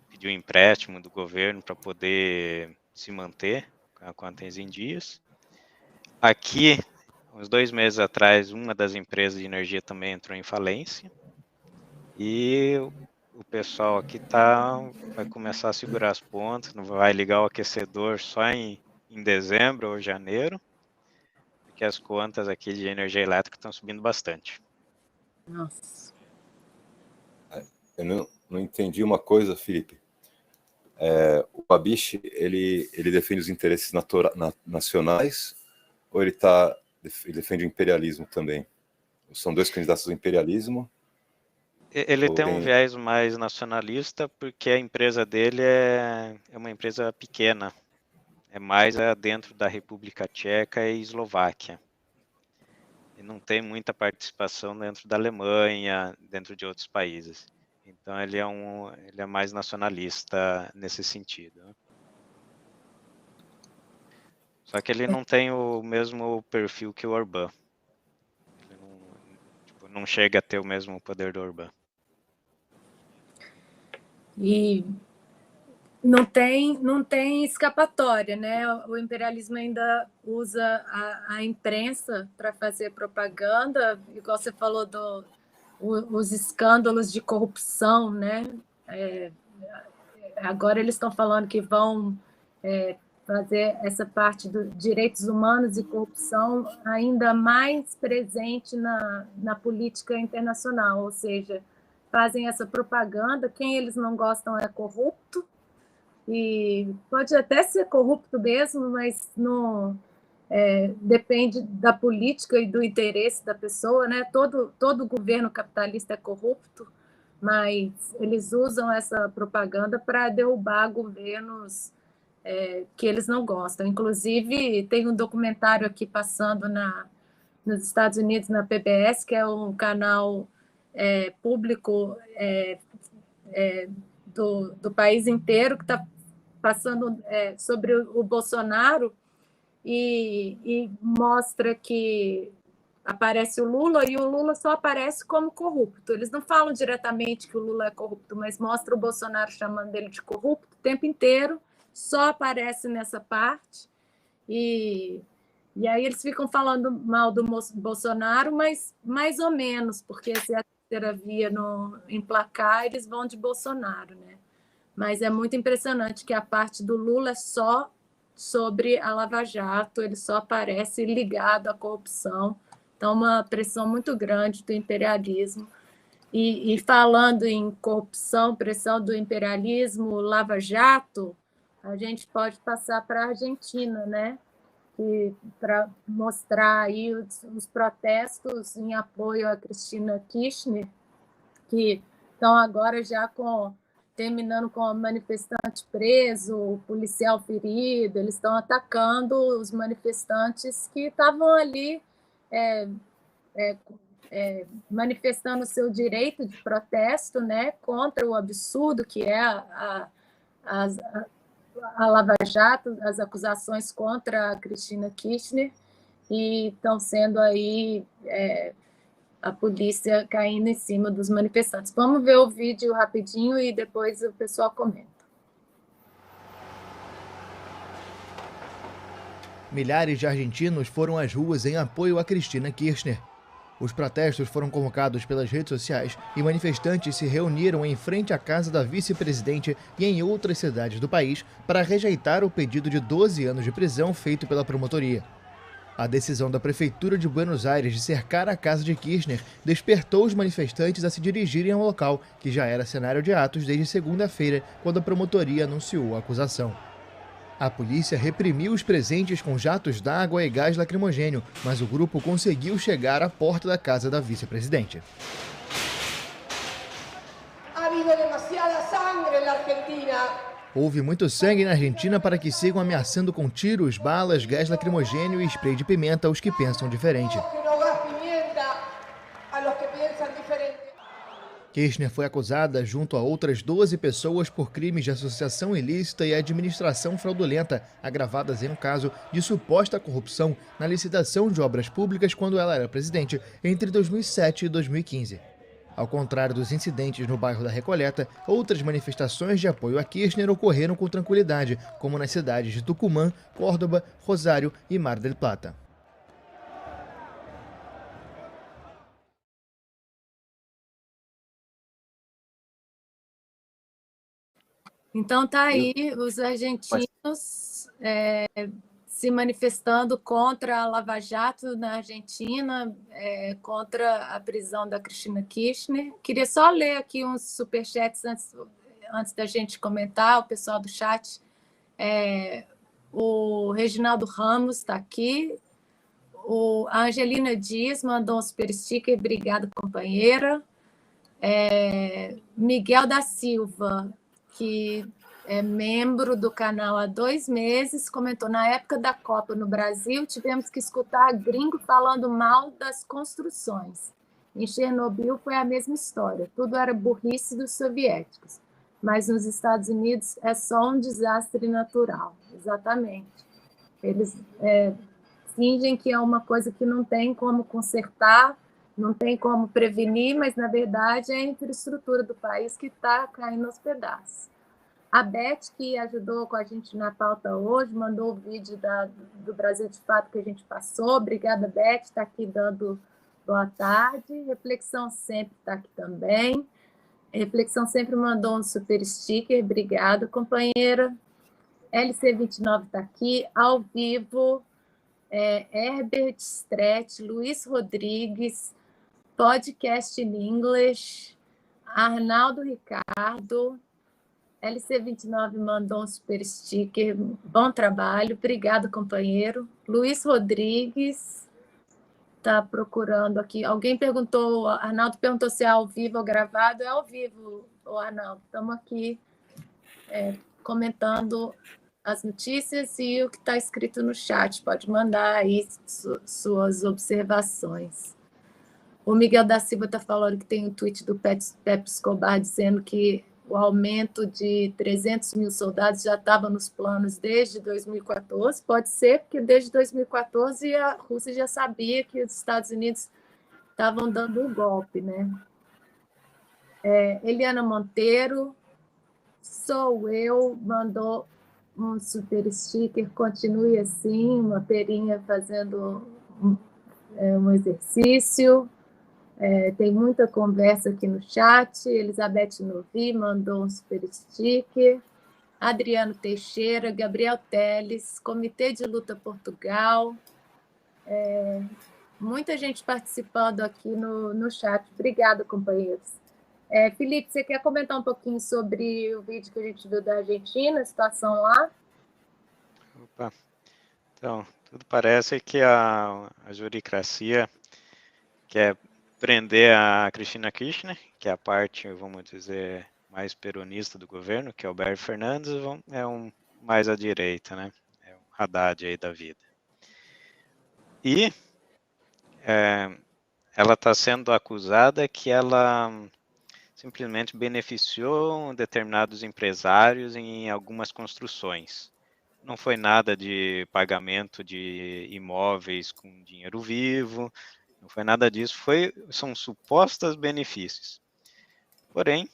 pediu empréstimo do governo para poder se manter com a contas em dias. Aqui, uns 2 meses atrás, uma das empresas de energia também entrou em falência. E o pessoal aqui vai começar a segurar as pontas, não vai ligar o aquecedor só em dezembro ou janeiro, porque as contas aqui de energia elétrica estão subindo bastante. Nossa. Eu não entendi uma coisa, Felipe. O Babiš, ele defende os interesses nacionais ou ele defende o imperialismo também? São 2 candidatos ao imperialismo? Ele tem um viés mais nacionalista porque a empresa dele é uma empresa pequena. É mais dentro da República Tcheca e Eslováquia. E não tem muita participação dentro da Alemanha, dentro de outros países. Então ele é mais nacionalista nesse sentido. Só que ele não tem o mesmo perfil que o Orbán. Ele não chega a ter o mesmo poder do Orbán. E não tem escapatória, né? O imperialismo ainda usa a imprensa para fazer propaganda, igual você falou os escândalos de corrupção, né? Agora eles estão falando que vão fazer essa parte dos direitos humanos e corrupção ainda mais presente na política internacional, ou seja, fazem essa propaganda, quem eles não gostam é corrupto, e pode até ser corrupto mesmo, mas não depende da política e do interesse da pessoa, né? Todo governo capitalista é corrupto, mas eles usam essa propaganda para derrubar governos que eles não gostam. Inclusive, tem um documentário aqui passando nos Estados Unidos, na PBS, que é um canal público do país inteiro, que está passando sobre o Bolsonaro, e mostra que aparece o Lula, e o Lula só aparece como corrupto. Eles não falam diretamente que o Lula é corrupto, mas mostra o Bolsonaro chamando ele de corrupto o tempo inteiro, só aparece nessa parte, e aí eles ficam falando mal do Bolsonaro, mas mais ou menos, porque se a terceira via não emplacar, eles vão de Bolsonaro, né? Mas é muito impressionante que a parte do Lula é só sobre a Lava Jato, ele só aparece ligado à corrupção. Então, uma pressão muito grande do imperialismo. E falando em corrupção, pressão do imperialismo, Lava Jato, a gente pode passar para a Argentina, né? Para mostrar aí os protestos em apoio a Cristina Kirchner, que estão agora já terminando com o manifestante preso, o policial ferido. Eles estão atacando os manifestantes que estavam ali manifestando o seu direito de protesto, né, contra o absurdo que é a Lava Jato, as acusações contra a Cristina Kirchner, e estão sendo aí a polícia caindo em cima dos manifestantes. Vamos ver o vídeo rapidinho e depois o pessoal comenta. Milhares de argentinos foram às ruas em apoio a Cristina Kirchner. Os protestos foram convocados pelas redes sociais e manifestantes se reuniram em frente à casa da vice-presidente e em outras cidades do país para rejeitar o pedido de 12 anos de prisão feito pela promotoria. A decisão da Prefeitura de Buenos Aires de cercar a casa de Kirchner despertou os manifestantes a se dirigirem ao local, que já era cenário de atos desde segunda-feira, quando a promotoria anunciou a acusação. A polícia reprimiu os presentes com jatos d'água e gás lacrimogênio, mas o grupo conseguiu chegar à porta da casa da vice-presidente. Ha habido demasiada sangre na Argentina. Houve muito sangue na Argentina para que sigam ameaçando com tiros, balas, gás lacrimogênio e spray de pimenta os que pensam diferente. Kirchner foi acusada, junto a outras 12 pessoas, por crimes de associação ilícita e administração fraudulenta, agravadas em um caso de suposta corrupção na licitação de obras públicas quando ela era presidente, entre 2007 e 2015. Ao contrário dos incidentes no bairro da Recoleta, outras manifestações de apoio a Kirchner ocorreram com tranquilidade, como nas cidades de Tucumã, Córdoba, Rosário e Mar del Plata. Então tá aí os argentinos se manifestando contra a Lava Jato na Argentina, contra a prisão da Cristina Kirchner. Queria só ler aqui uns superchats antes da gente comentar, o pessoal do chat. O Reginaldo Ramos está aqui. A Angelina Dias mandou um super sticker, obrigada, companheira. Miguel da Silva, que é membro do canal há 2 meses, comentou: na época da Copa no Brasil, tivemos que escutar gringo falando mal das construções. Em Chernobyl foi a mesma história, tudo era burrice dos soviéticos, mas nos Estados Unidos é só um desastre natural. Exatamente. Eles fingem que é uma coisa que não tem como consertar, não tem como prevenir, mas, na verdade, é a infraestrutura do país que está caindo aos pedaços. A Beth, que ajudou com a gente na pauta hoje, mandou o vídeo do Brasil de Fato que a gente passou. Obrigada, Beth, está aqui dando boa tarde. Reflexão Sempre está aqui também. Reflexão Sempre mandou um super sticker. Obrigada, companheira. LC29 está aqui, ao vivo. Herbert Stretch, Luiz Rodrigues, Podcast in English, Arnaldo Ricardo, LC29 mandou um super sticker, bom trabalho, obrigado, companheiro. Luiz Rodrigues está procurando aqui, alguém perguntou, Arnaldo perguntou se é ao vivo ou gravado, é ao vivo, Arnaldo, estamos aqui comentando as notícias e o que está escrito no chat, pode mandar aí suas observações. O Miguel da Silva está falando que tem um tweet do Pepe Escobar dizendo que o aumento de 300 mil soldados já estava nos planos desde 2014. Pode ser, porque desde 2014 a Rússia já sabia que os Estados Unidos estavam dando um golpe, né? Eliana Monteiro, sou eu, mandou um super sticker, continue assim, uma perinha fazendo um exercício. Tem muita conversa aqui no chat. Elizabeth Novi mandou um super sticker. Adriano Teixeira, Gabriel Teles, Comitê de Luta Portugal. Muita gente participando aqui no chat. Obrigada, companheiros. Felipe, você quer comentar um pouquinho sobre o vídeo que a gente viu da Argentina, a situação lá? Opa. Então, tudo parece que a burocracia quer prender a Cristina Kirchner, que é a parte, vamos dizer, mais peronista do governo, que é o Alberto Fernandes, mais à direita, né? É um Haddad aí da vida. E ela está sendo acusada que ela simplesmente beneficiou determinados empresários em algumas construções. Não foi nada de pagamento de imóveis com dinheiro vivo, não foi nada disso, são supostos benefícios. Porém,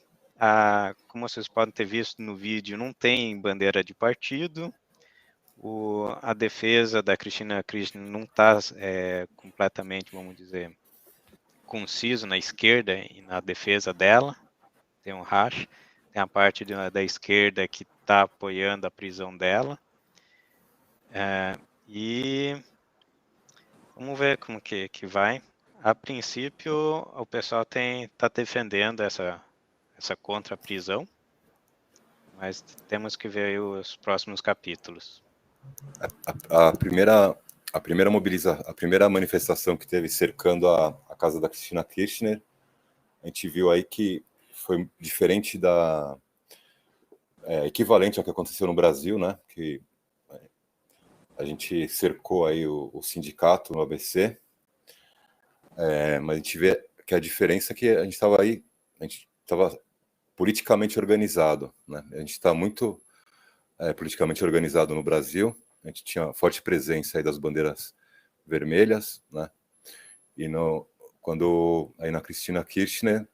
como vocês podem ter visto no vídeo, não tem bandeira de partido, a defesa da Cristina Kirchner não está completamente, vamos dizer, conciso na esquerda e na defesa dela, tem um racha, tem a parte da esquerda que está apoiando a prisão dela, e vamos ver como que vai. A princípio, o pessoal está defendendo essa contra-prisão, mas temos que ver aí os próximos capítulos. A primeira manifestação que teve cercando a casa da Cristina Kirchner, a gente viu aí que foi diferente equivalente ao que aconteceu no Brasil, né? Que a gente cercou aí o sindicato no ABC, mas a gente vê que a diferença é que a gente gente estava politicamente organizado, né? A gente está muito politicamente organizado no Brasil. A gente tinha forte presença aí das bandeiras vermelhas, né? E quando aí na Cristina Kirchner,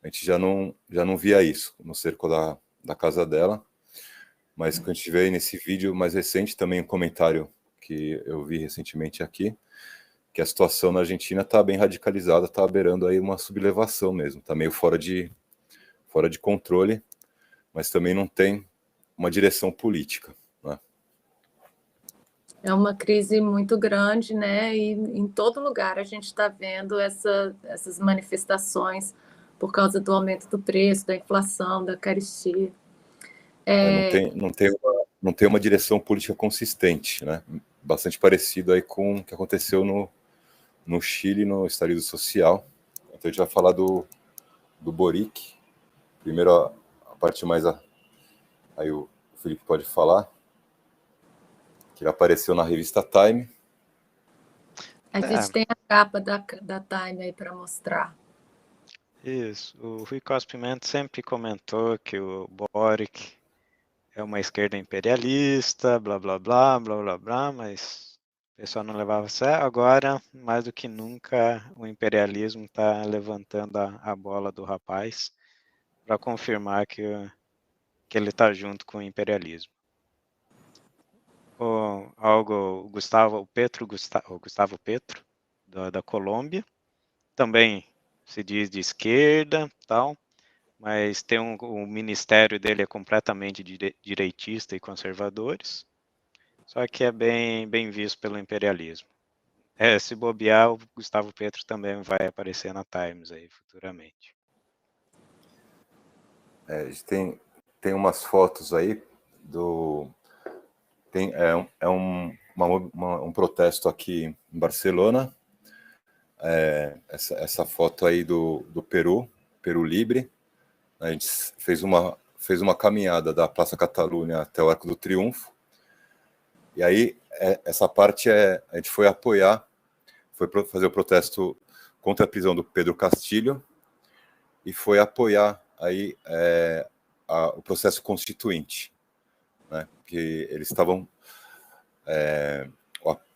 a gente já não via isso no cerco da casa dela. Mas quando a gente vê aí nesse vídeo mais recente, também um comentário que eu vi recentemente aqui, que a situação na Argentina está bem radicalizada, está beirando aí uma sublevação mesmo, está meio fora de controle, mas também não tem uma direção política, né? É uma crise muito grande, né? E em todo lugar a gente está vendo essas manifestações por causa do aumento do preço, da inflação, da carestia. Não tem uma direção política consistente, né? Bastante parecido aí com o que aconteceu no Chile, no estallido social. Então a gente vai falar do Boric. Primeiro a parte mais... Aí o Felipe pode falar. Que ele apareceu na revista Time. A gente tem a capa da Time aí para mostrar. Isso. O Rui Costa Pimenta sempre comentou que o Boric é uma esquerda imperialista, blá, blá, blá, blá, blá, blá, mas o pessoal não levava a sério. Agora, mais do que nunca, o imperialismo está levantando a bola do rapaz para confirmar que ele está junto com o imperialismo. O Gustavo Petro, da Colômbia, também se diz de esquerda, tal, mas o ministério dele é completamente direitista e conservadores, só que é bem visto pelo imperialismo. Se bobear, o Gustavo Petro também vai aparecer na Times aí futuramente. A gente tem umas fotos aí um protesto aqui em Barcelona. Essa foto aí do Peru Libre. A gente fez uma caminhada da Praça Catalunha até o Arco do Triunfo. E aí, essa parte a gente foi apoiar, foi fazer o protesto contra a prisão do Pedro Castilho e foi apoiar aí o processo constituinte, né? Que eles estavam...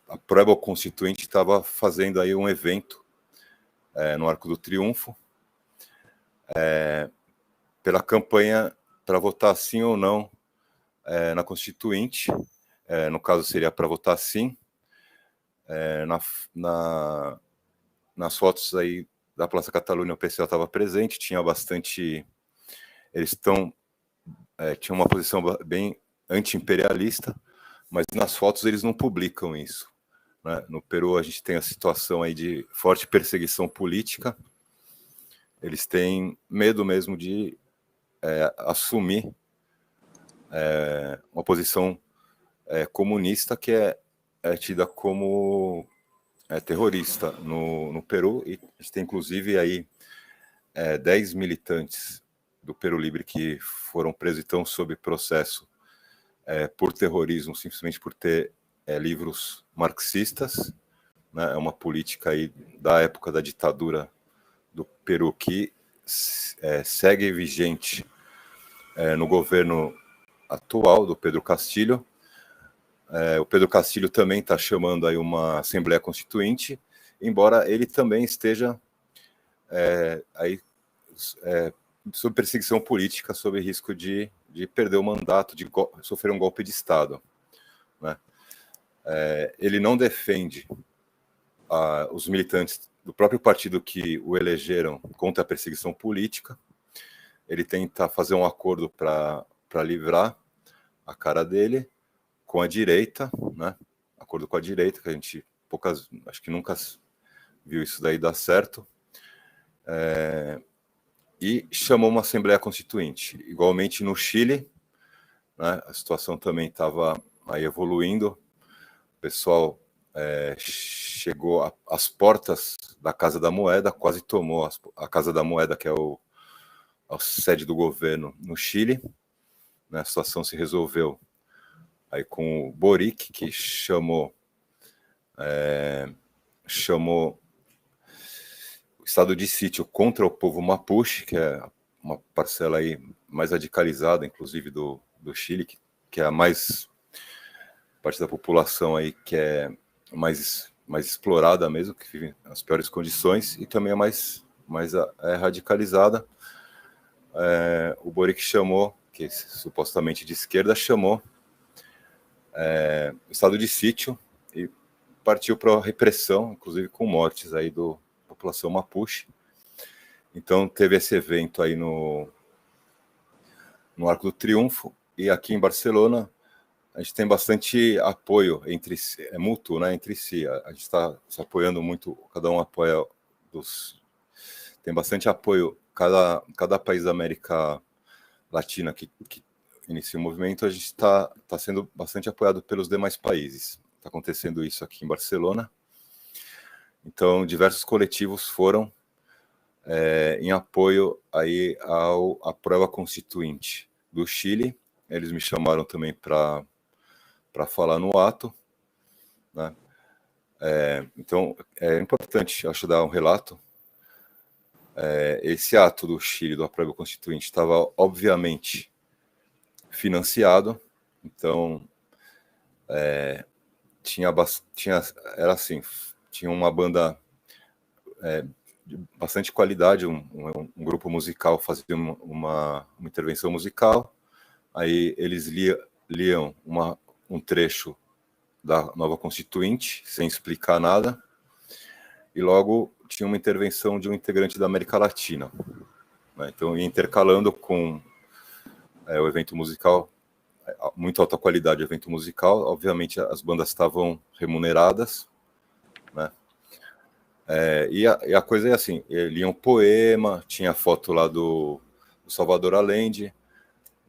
a Prueba Constituinte estava fazendo aí um evento no Arco do Triunfo, pela campanha para votar sim ou não na Constituinte. No caso, seria para votar sim. Nas fotos aí da Praça Catalunha, o PCO estava presente, tinha bastante... Eles tinham uma posição bem anti-imperialista, mas nas fotos eles não publicam isso, né? No Peru a gente tem a situação aí de forte perseguição política. Eles têm medo mesmo de assumir uma posição comunista que é tida como terrorista no Peru, e a gente tem inclusive aí 10 militantes do Peru Libre que foram presos e estão sob processo por terrorismo, simplesmente por ter livros marxistas, né? É uma política aí da época da ditadura do Peru que segue vigente no governo atual do Pedro Castilho. O Pedro Castilho também está chamando aí uma Assembleia Constituinte, embora ele também esteja aí sob perseguição política, sob risco de perder o mandato, de sofrer um golpe de Estado, né? Ele não defende os militantes do próprio partido que o elegeram contra a perseguição política. Ele tenta fazer um acordo para livrar a cara dele com a direita, né? Acordo com a direita, que a gente acho que nunca viu isso daí dar certo. E chamou uma Assembleia Constituinte. Igualmente no Chile, né, a situação também estava aí evoluindo. O pessoal chegou às portas da Casa da Moeda, quase tomou a Casa da Moeda, que é a sede do governo no Chile, né? A situação se resolveu aí com o Boric, que chamou estado de sítio contra o povo Mapuche, que é uma parcela aí mais radicalizada, inclusive do Chile, que é a mais parte da população aí que é mais explorada mesmo, que vive nas piores condições, e também é mais radicalizada. O Boric chamou, que é supostamente de esquerda, chamou o estado de sítio e partiu para a repressão, inclusive com mortes aí da população Mapuche. Então teve esse evento aí no Arco do Triunfo, e aqui em Barcelona a gente tem bastante apoio entre si, mútuo, né, entre si. A gente está se apoiando muito, cada um apoia tem bastante apoio, cada país da América Latina que inicia o movimento, a gente está sendo bastante apoiado pelos demais países. Está acontecendo isso aqui em Barcelona. Então, diversos coletivos foram em apoio aí à prova constituinte do Chile. Eles me chamaram também para falar no ato, né? Então, é importante, acho, dar um relato. Esse ato do Chile, do apoio constituinte, estava, obviamente, financiado. Então, era assim, tinha uma banda de bastante qualidade, um grupo musical fazia uma intervenção musical, aí eles liam um trecho da nova Constituinte, sem explicar nada, e logo tinha uma intervenção de um integrante da América Latina, né? Então, intercalando com o evento musical, muito alta qualidade, evento musical, obviamente as bandas estavam remuneradas, né? E a coisa é assim, liam um poema, tinha foto lá do Salvador Allende,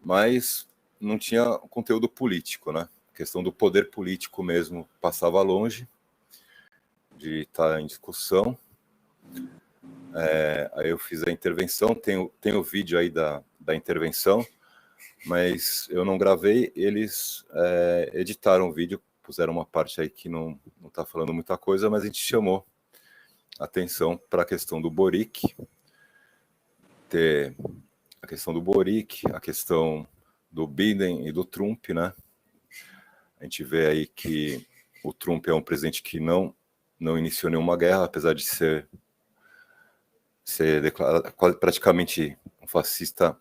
mas não tinha conteúdo político, né? A questão do poder político mesmo passava longe de estar em discussão. Aí eu fiz a intervenção, tem o vídeo aí da intervenção, mas eu não gravei, eles editaram o vídeo, puseram uma parte aí que não está falando muita coisa, mas a gente chamou atenção para a questão do Boric, a questão do Boric, a questão do Biden e do Trump, né? A gente vê aí que o Trump é um presidente que não iniciou nenhuma guerra, apesar de ser declarado praticamente um fascista,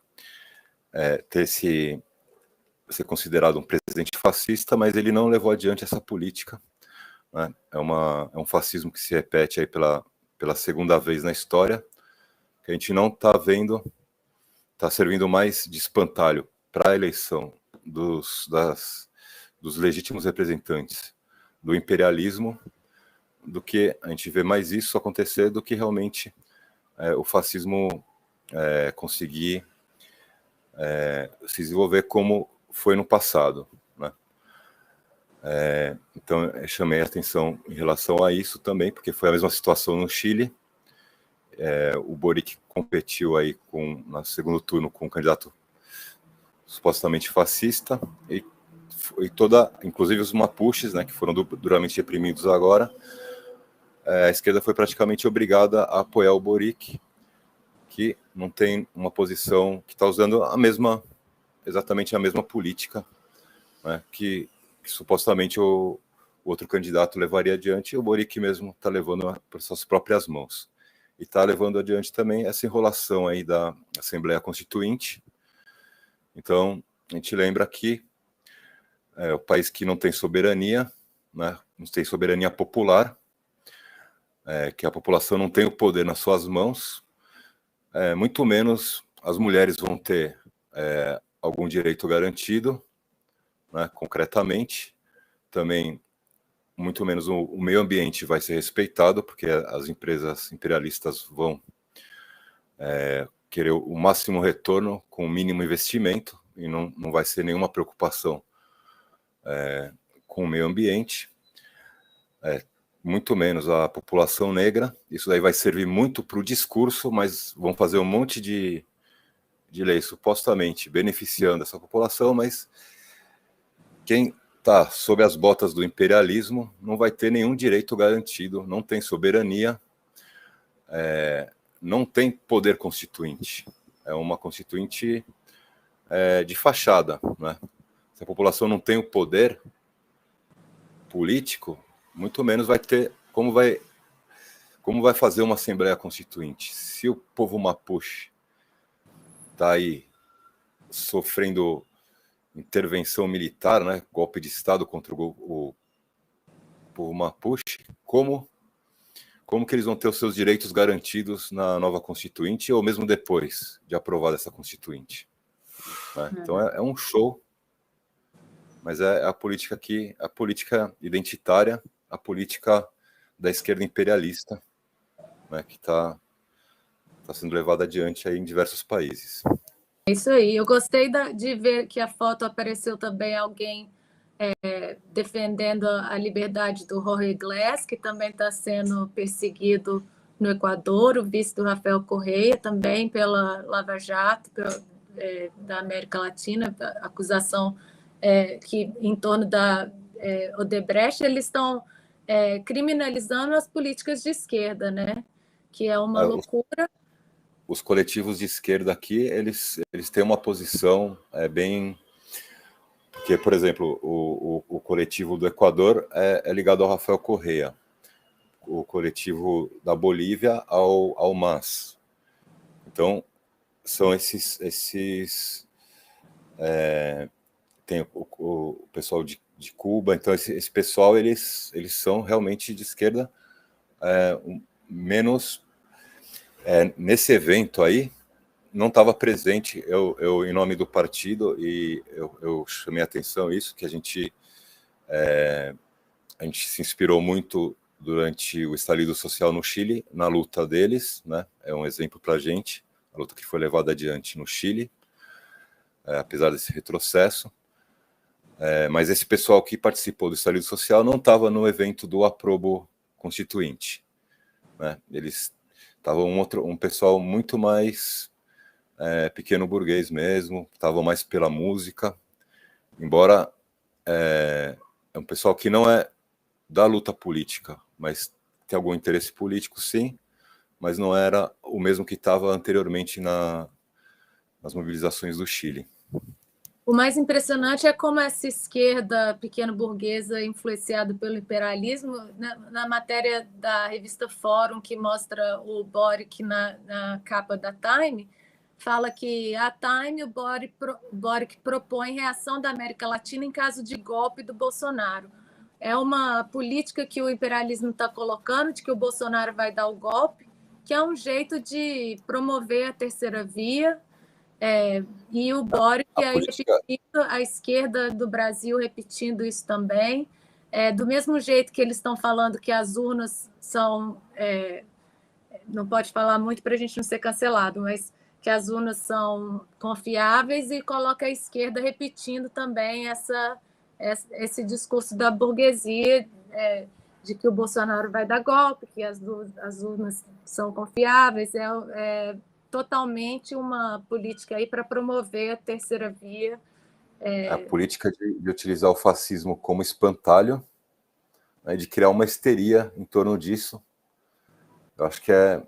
ser considerado um presidente fascista, mas ele não levou adiante essa política, né? É um fascismo que se repete aí pela segunda vez na história, que a gente não está vendo, está servindo mais de espantalho para a eleição dos legítimos representantes do imperialismo, do que a gente vê mais isso acontecer do que realmente o fascismo conseguir se desenvolver como foi no passado, né? Então, eu chamei a atenção em relação a isso também, porque foi a mesma situação no Chile. O Boric competiu aí no segundo turno com um candidato supostamente fascista, e inclusive os Mapuches, né, que foram duramente reprimidos agora, a esquerda foi praticamente obrigada a apoiar o Boric, que não tem uma posição, que está usando exatamente a mesma política, né, que supostamente o outro candidato levaria adiante, e o Boric mesmo está levando por suas próprias mãos. E está levando adiante também essa enrolação aí da Assembleia Constituinte. Então, a gente lembra que o país que não tem soberania, né, não tem soberania popular, que a população não tem o poder nas suas mãos, muito menos as mulheres vão ter algum direito garantido, né, concretamente. Também, muito menos o meio ambiente vai ser respeitado, porque as empresas imperialistas vão querer o máximo retorno com o mínimo investimento, e não vai ser nenhuma preocupação com o meio ambiente. Muito menos a população negra. Isso daí vai servir muito para o discurso, mas vão fazer um monte de leis supostamente beneficiando essa população, mas quem está sob as botas do imperialismo não vai ter nenhum direito garantido, não tem soberania. não tem poder constituinte. É uma constituinte de fachada, né? Se a população não tem o poder político, muito menos vai ter como vai fazer uma Assembleia Constituinte. Se o povo Mapuche está aí sofrendo intervenção militar, né, golpe de Estado contra o povo Mapuche, como que eles vão ter os seus direitos garantidos na nova Constituinte ou mesmo depois de aprovada essa Constituinte? Né? Então é um show, mas é a política aqui, a política identitária, a política da esquerda imperialista, né, que está sendo levada adiante aí em diversos países. É isso aí. Eu gostei de ver que a foto apareceu também alguém defendendo a liberdade do Jorge Glass, que também está sendo perseguido no Equador, o vice do Rafael Correia, também pela Lava Jato, da América Latina, a acusação que em torno da Odebrecht, eles estão criminalizando as políticas de esquerda, né? Que é uma loucura. Os coletivos de esquerda aqui, eles têm uma posição bem... Porque, por exemplo, o coletivo do Equador é ligado ao Rafael Correia, o coletivo da Bolívia ao MAS. Então, são tem o pessoal de Cuba, então esse pessoal, eles são realmente de esquerda, menos... nesse evento aí, não estava presente, eu em nome do partido, e eu chamei a atenção isso, que a gente se inspirou muito durante o estalido social no Chile, na luta deles, né? É um exemplo para a gente, a luta que foi levada adiante no Chile, apesar desse retrocesso. Mas esse pessoal que participou do estalido social não estava no evento do Aprobo Constituinte, né? Eles estavam um pessoal muito mais pequeno burguês mesmo, estavam mais pela música, embora é um pessoal que não é da luta política, mas tem algum interesse político, sim, mas não era o mesmo que estava anteriormente nas mobilizações do Chile. O mais impressionante é como essa esquerda pequeno-burguesa, influenciada pelo imperialismo, na matéria da revista Fórum, que mostra o Boric na capa da Time, fala que a Time, o Boric propõe reação da América Latina em caso de golpe do Bolsonaro. É uma política que o imperialismo está colocando, de que o Bolsonaro vai dar o golpe, que é um jeito de promover a terceira via, e o Boric aí repetindo, a esquerda do Brasil repetindo isso também, do mesmo jeito que eles estão falando que as urnas são, não pode falar muito para a gente não ser cancelado, mas que as urnas são confiáveis, e coloca a esquerda repetindo também esse discurso da burguesia, de que o Bolsonaro vai dar golpe, que as urnas são confiáveis, totalmente uma política aí para promover a terceira via. A política de utilizar o fascismo como espantalho, né, de criar uma histeria em torno disso. Eu acho que a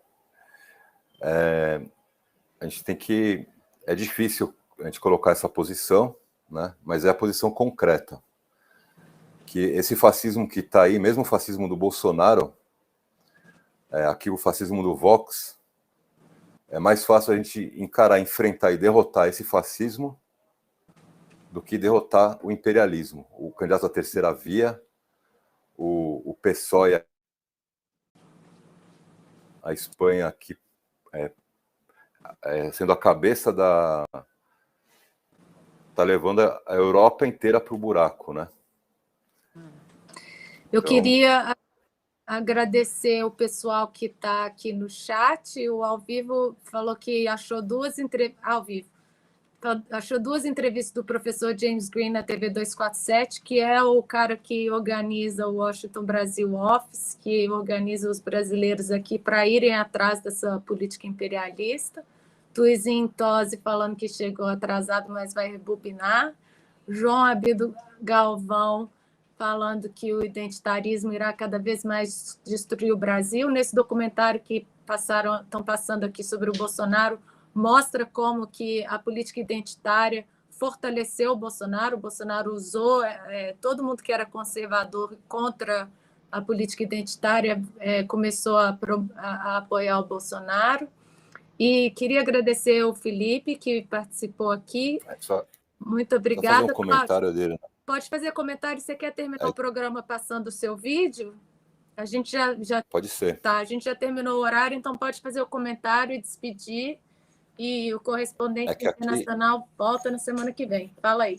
gente tem que... É difícil a gente colocar essa posição, né, mas é a posição concreta. Que esse fascismo que está aí, mesmo o fascismo do Bolsonaro, aqui o fascismo do Vox, é mais fácil a gente encarar, enfrentar e derrotar esse fascismo do que derrotar o imperialismo. O candidato à terceira via, o PSOE, a Espanha aqui, sendo a cabeça está levando a Europa inteira para o buraco, né? Eu queria agradecer o pessoal que está aqui no chat. O Ao Vivo falou que achou duas entrevistas do professor James Green na TV 247, que é o cara que organiza o Washington Brasil Office, que organiza os brasileiros aqui para irem atrás dessa política imperialista. Tuizinho Tosi falando que chegou atrasado, mas vai rebobinar. João Abido Galvão falando que o identitarismo irá cada vez mais destruir o Brasil. Nesse documentário que estão passando aqui sobre o Bolsonaro mostra como que a política identitária fortaleceu o Bolsonaro usou todo mundo que era conservador contra a política identitária começou a apoiar o Bolsonaro. E queria agradecer o Felipe, que participou aqui. Muito obrigada. Fazer um comentário dele. Pode fazer comentário. Você quer terminar o programa passando o seu vídeo? A gente já... Pode ser. Tá, a gente já terminou o horário, então pode fazer o comentário e despedir. E o correspondente internacional volta na semana que vem. Fala aí.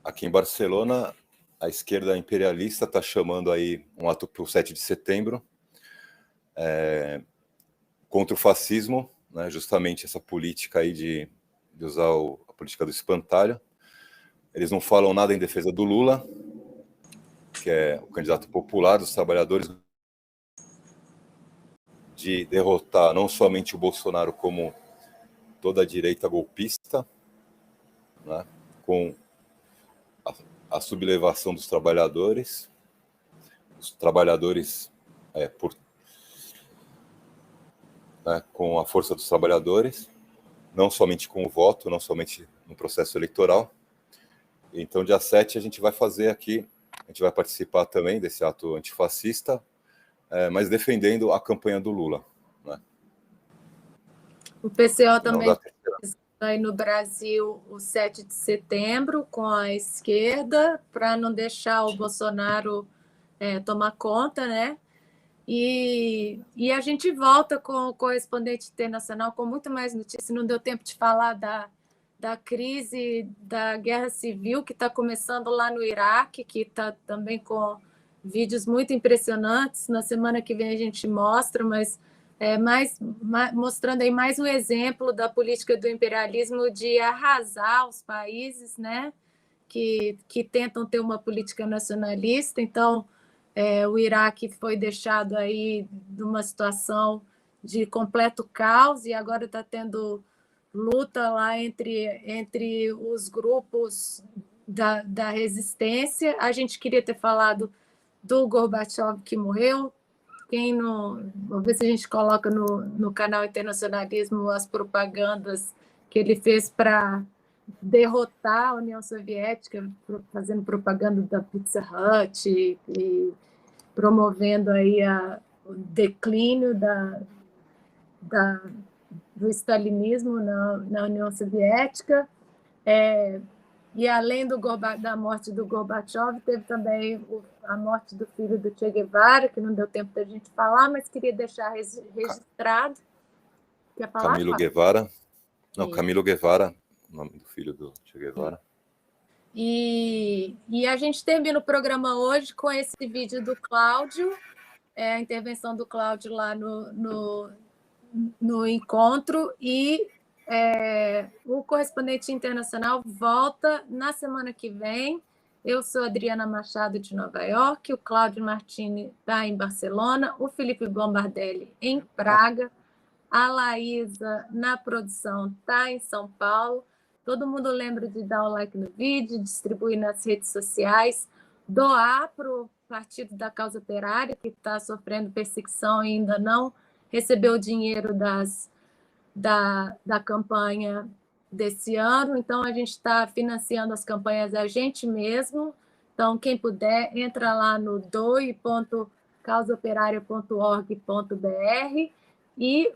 Aqui em Barcelona, a esquerda imperialista está chamando aí um ato para o 7 de setembro contra o fascismo, né, justamente essa política aí de usar a política do espantalho. Eles não falam nada em defesa do Lula, que é o candidato popular dos trabalhadores, de derrotar não somente o Bolsonaro, como toda a direita golpista, né, com a sublevação dos trabalhadores, os trabalhadores com a força dos trabalhadores, não somente com o voto, não somente no processo eleitoral. Então, dia 7, a gente vai fazer aqui, a gente vai participar também desse ato antifascista, mas defendendo a campanha do Lula. Né? O PCO também aí no Brasil o 7 de setembro com a esquerda, para não deixar o Bolsonaro tomar conta, né? E a gente volta com o correspondente internacional com muito mais notícias. Não deu tempo de falar da crise da guerra civil que está começando lá no Iraque, que está também com vídeos muito impressionantes. Na semana que vem a gente mostra, mas mostrando aí mais um exemplo da política do imperialismo de arrasar os países, né, que tentam ter uma política nacionalista. Então, o Iraque foi deixado aí numa situação de completo caos e agora está tendo luta lá entre os grupos da resistência. A gente queria ter falado do Gorbachev, que morreu. Vamos ver se a gente coloca no canal Internacionalismo as propagandas que ele fez para derrotar a União Soviética, fazendo propaganda da Pizza Hut e promovendo aí o declínio do stalinismo na União Soviética. E além da morte do Gorbachev, teve também a morte do filho do Che Guevara, que não deu tempo da gente falar, mas queria deixar registrado. Quer falar? Camilo Guevara. Não, Camilo Guevara, o nome do filho do Che Guevara. E a gente termina o programa hoje com esse vídeo do Cláudio, a intervenção do Cláudio lá no encontro, e o correspondente internacional volta na semana que vem. Eu sou Adriana Machado, de Nova York, o Cláudio Martini está em Barcelona, o Felipe Bombardelli em Praga, a Laísa, na produção, está em São Paulo. Todo mundo lembra de dar o like no vídeo, distribuir nas redes sociais, doar para o Partido da Causa Operária, que está sofrendo perseguição e ainda não recebeu o dinheiro da campanha desse ano. Então, a gente está financiando as campanhas a gente mesmo. Então, quem puder, entra lá no doe.causaoperaria.org.br e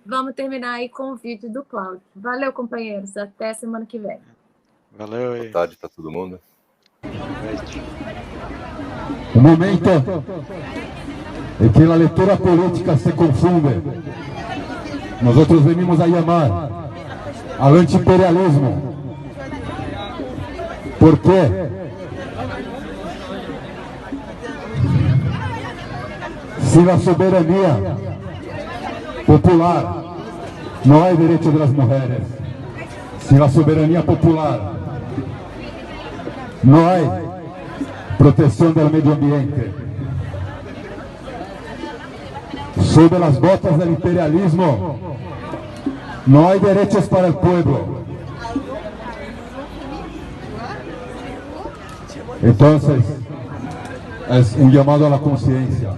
vamos terminar aí com o vídeo do Cláudio. Valeu, companheiros. Até semana que vem. Valeu. Boa tarde para todo mundo. O momento é que a leitura política se confunde. Nós venimos a chamar ao antiimperialismo. ¿Por quê? Se a soberania popular não há direito das mulheres, se a soberania popular não há proteção do meio ambiente, sob as botas do imperialismo não há direitos para o povo. Então, é um chamado à consciência.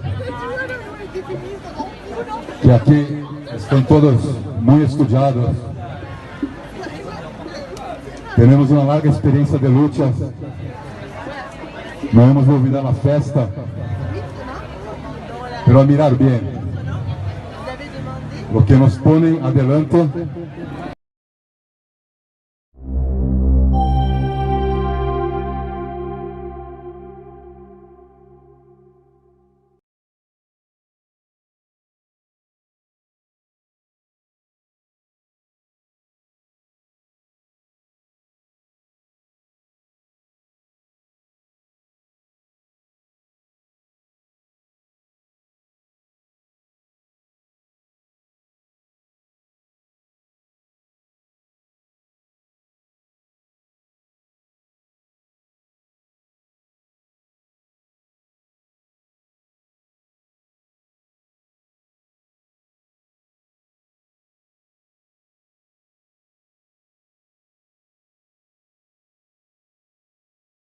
que aquí están todos muy estudiados. Tenemos una larga experiencia de luchas. No hemos de olvidar la festa. Pero a mirar bien, lo que nos pone adelante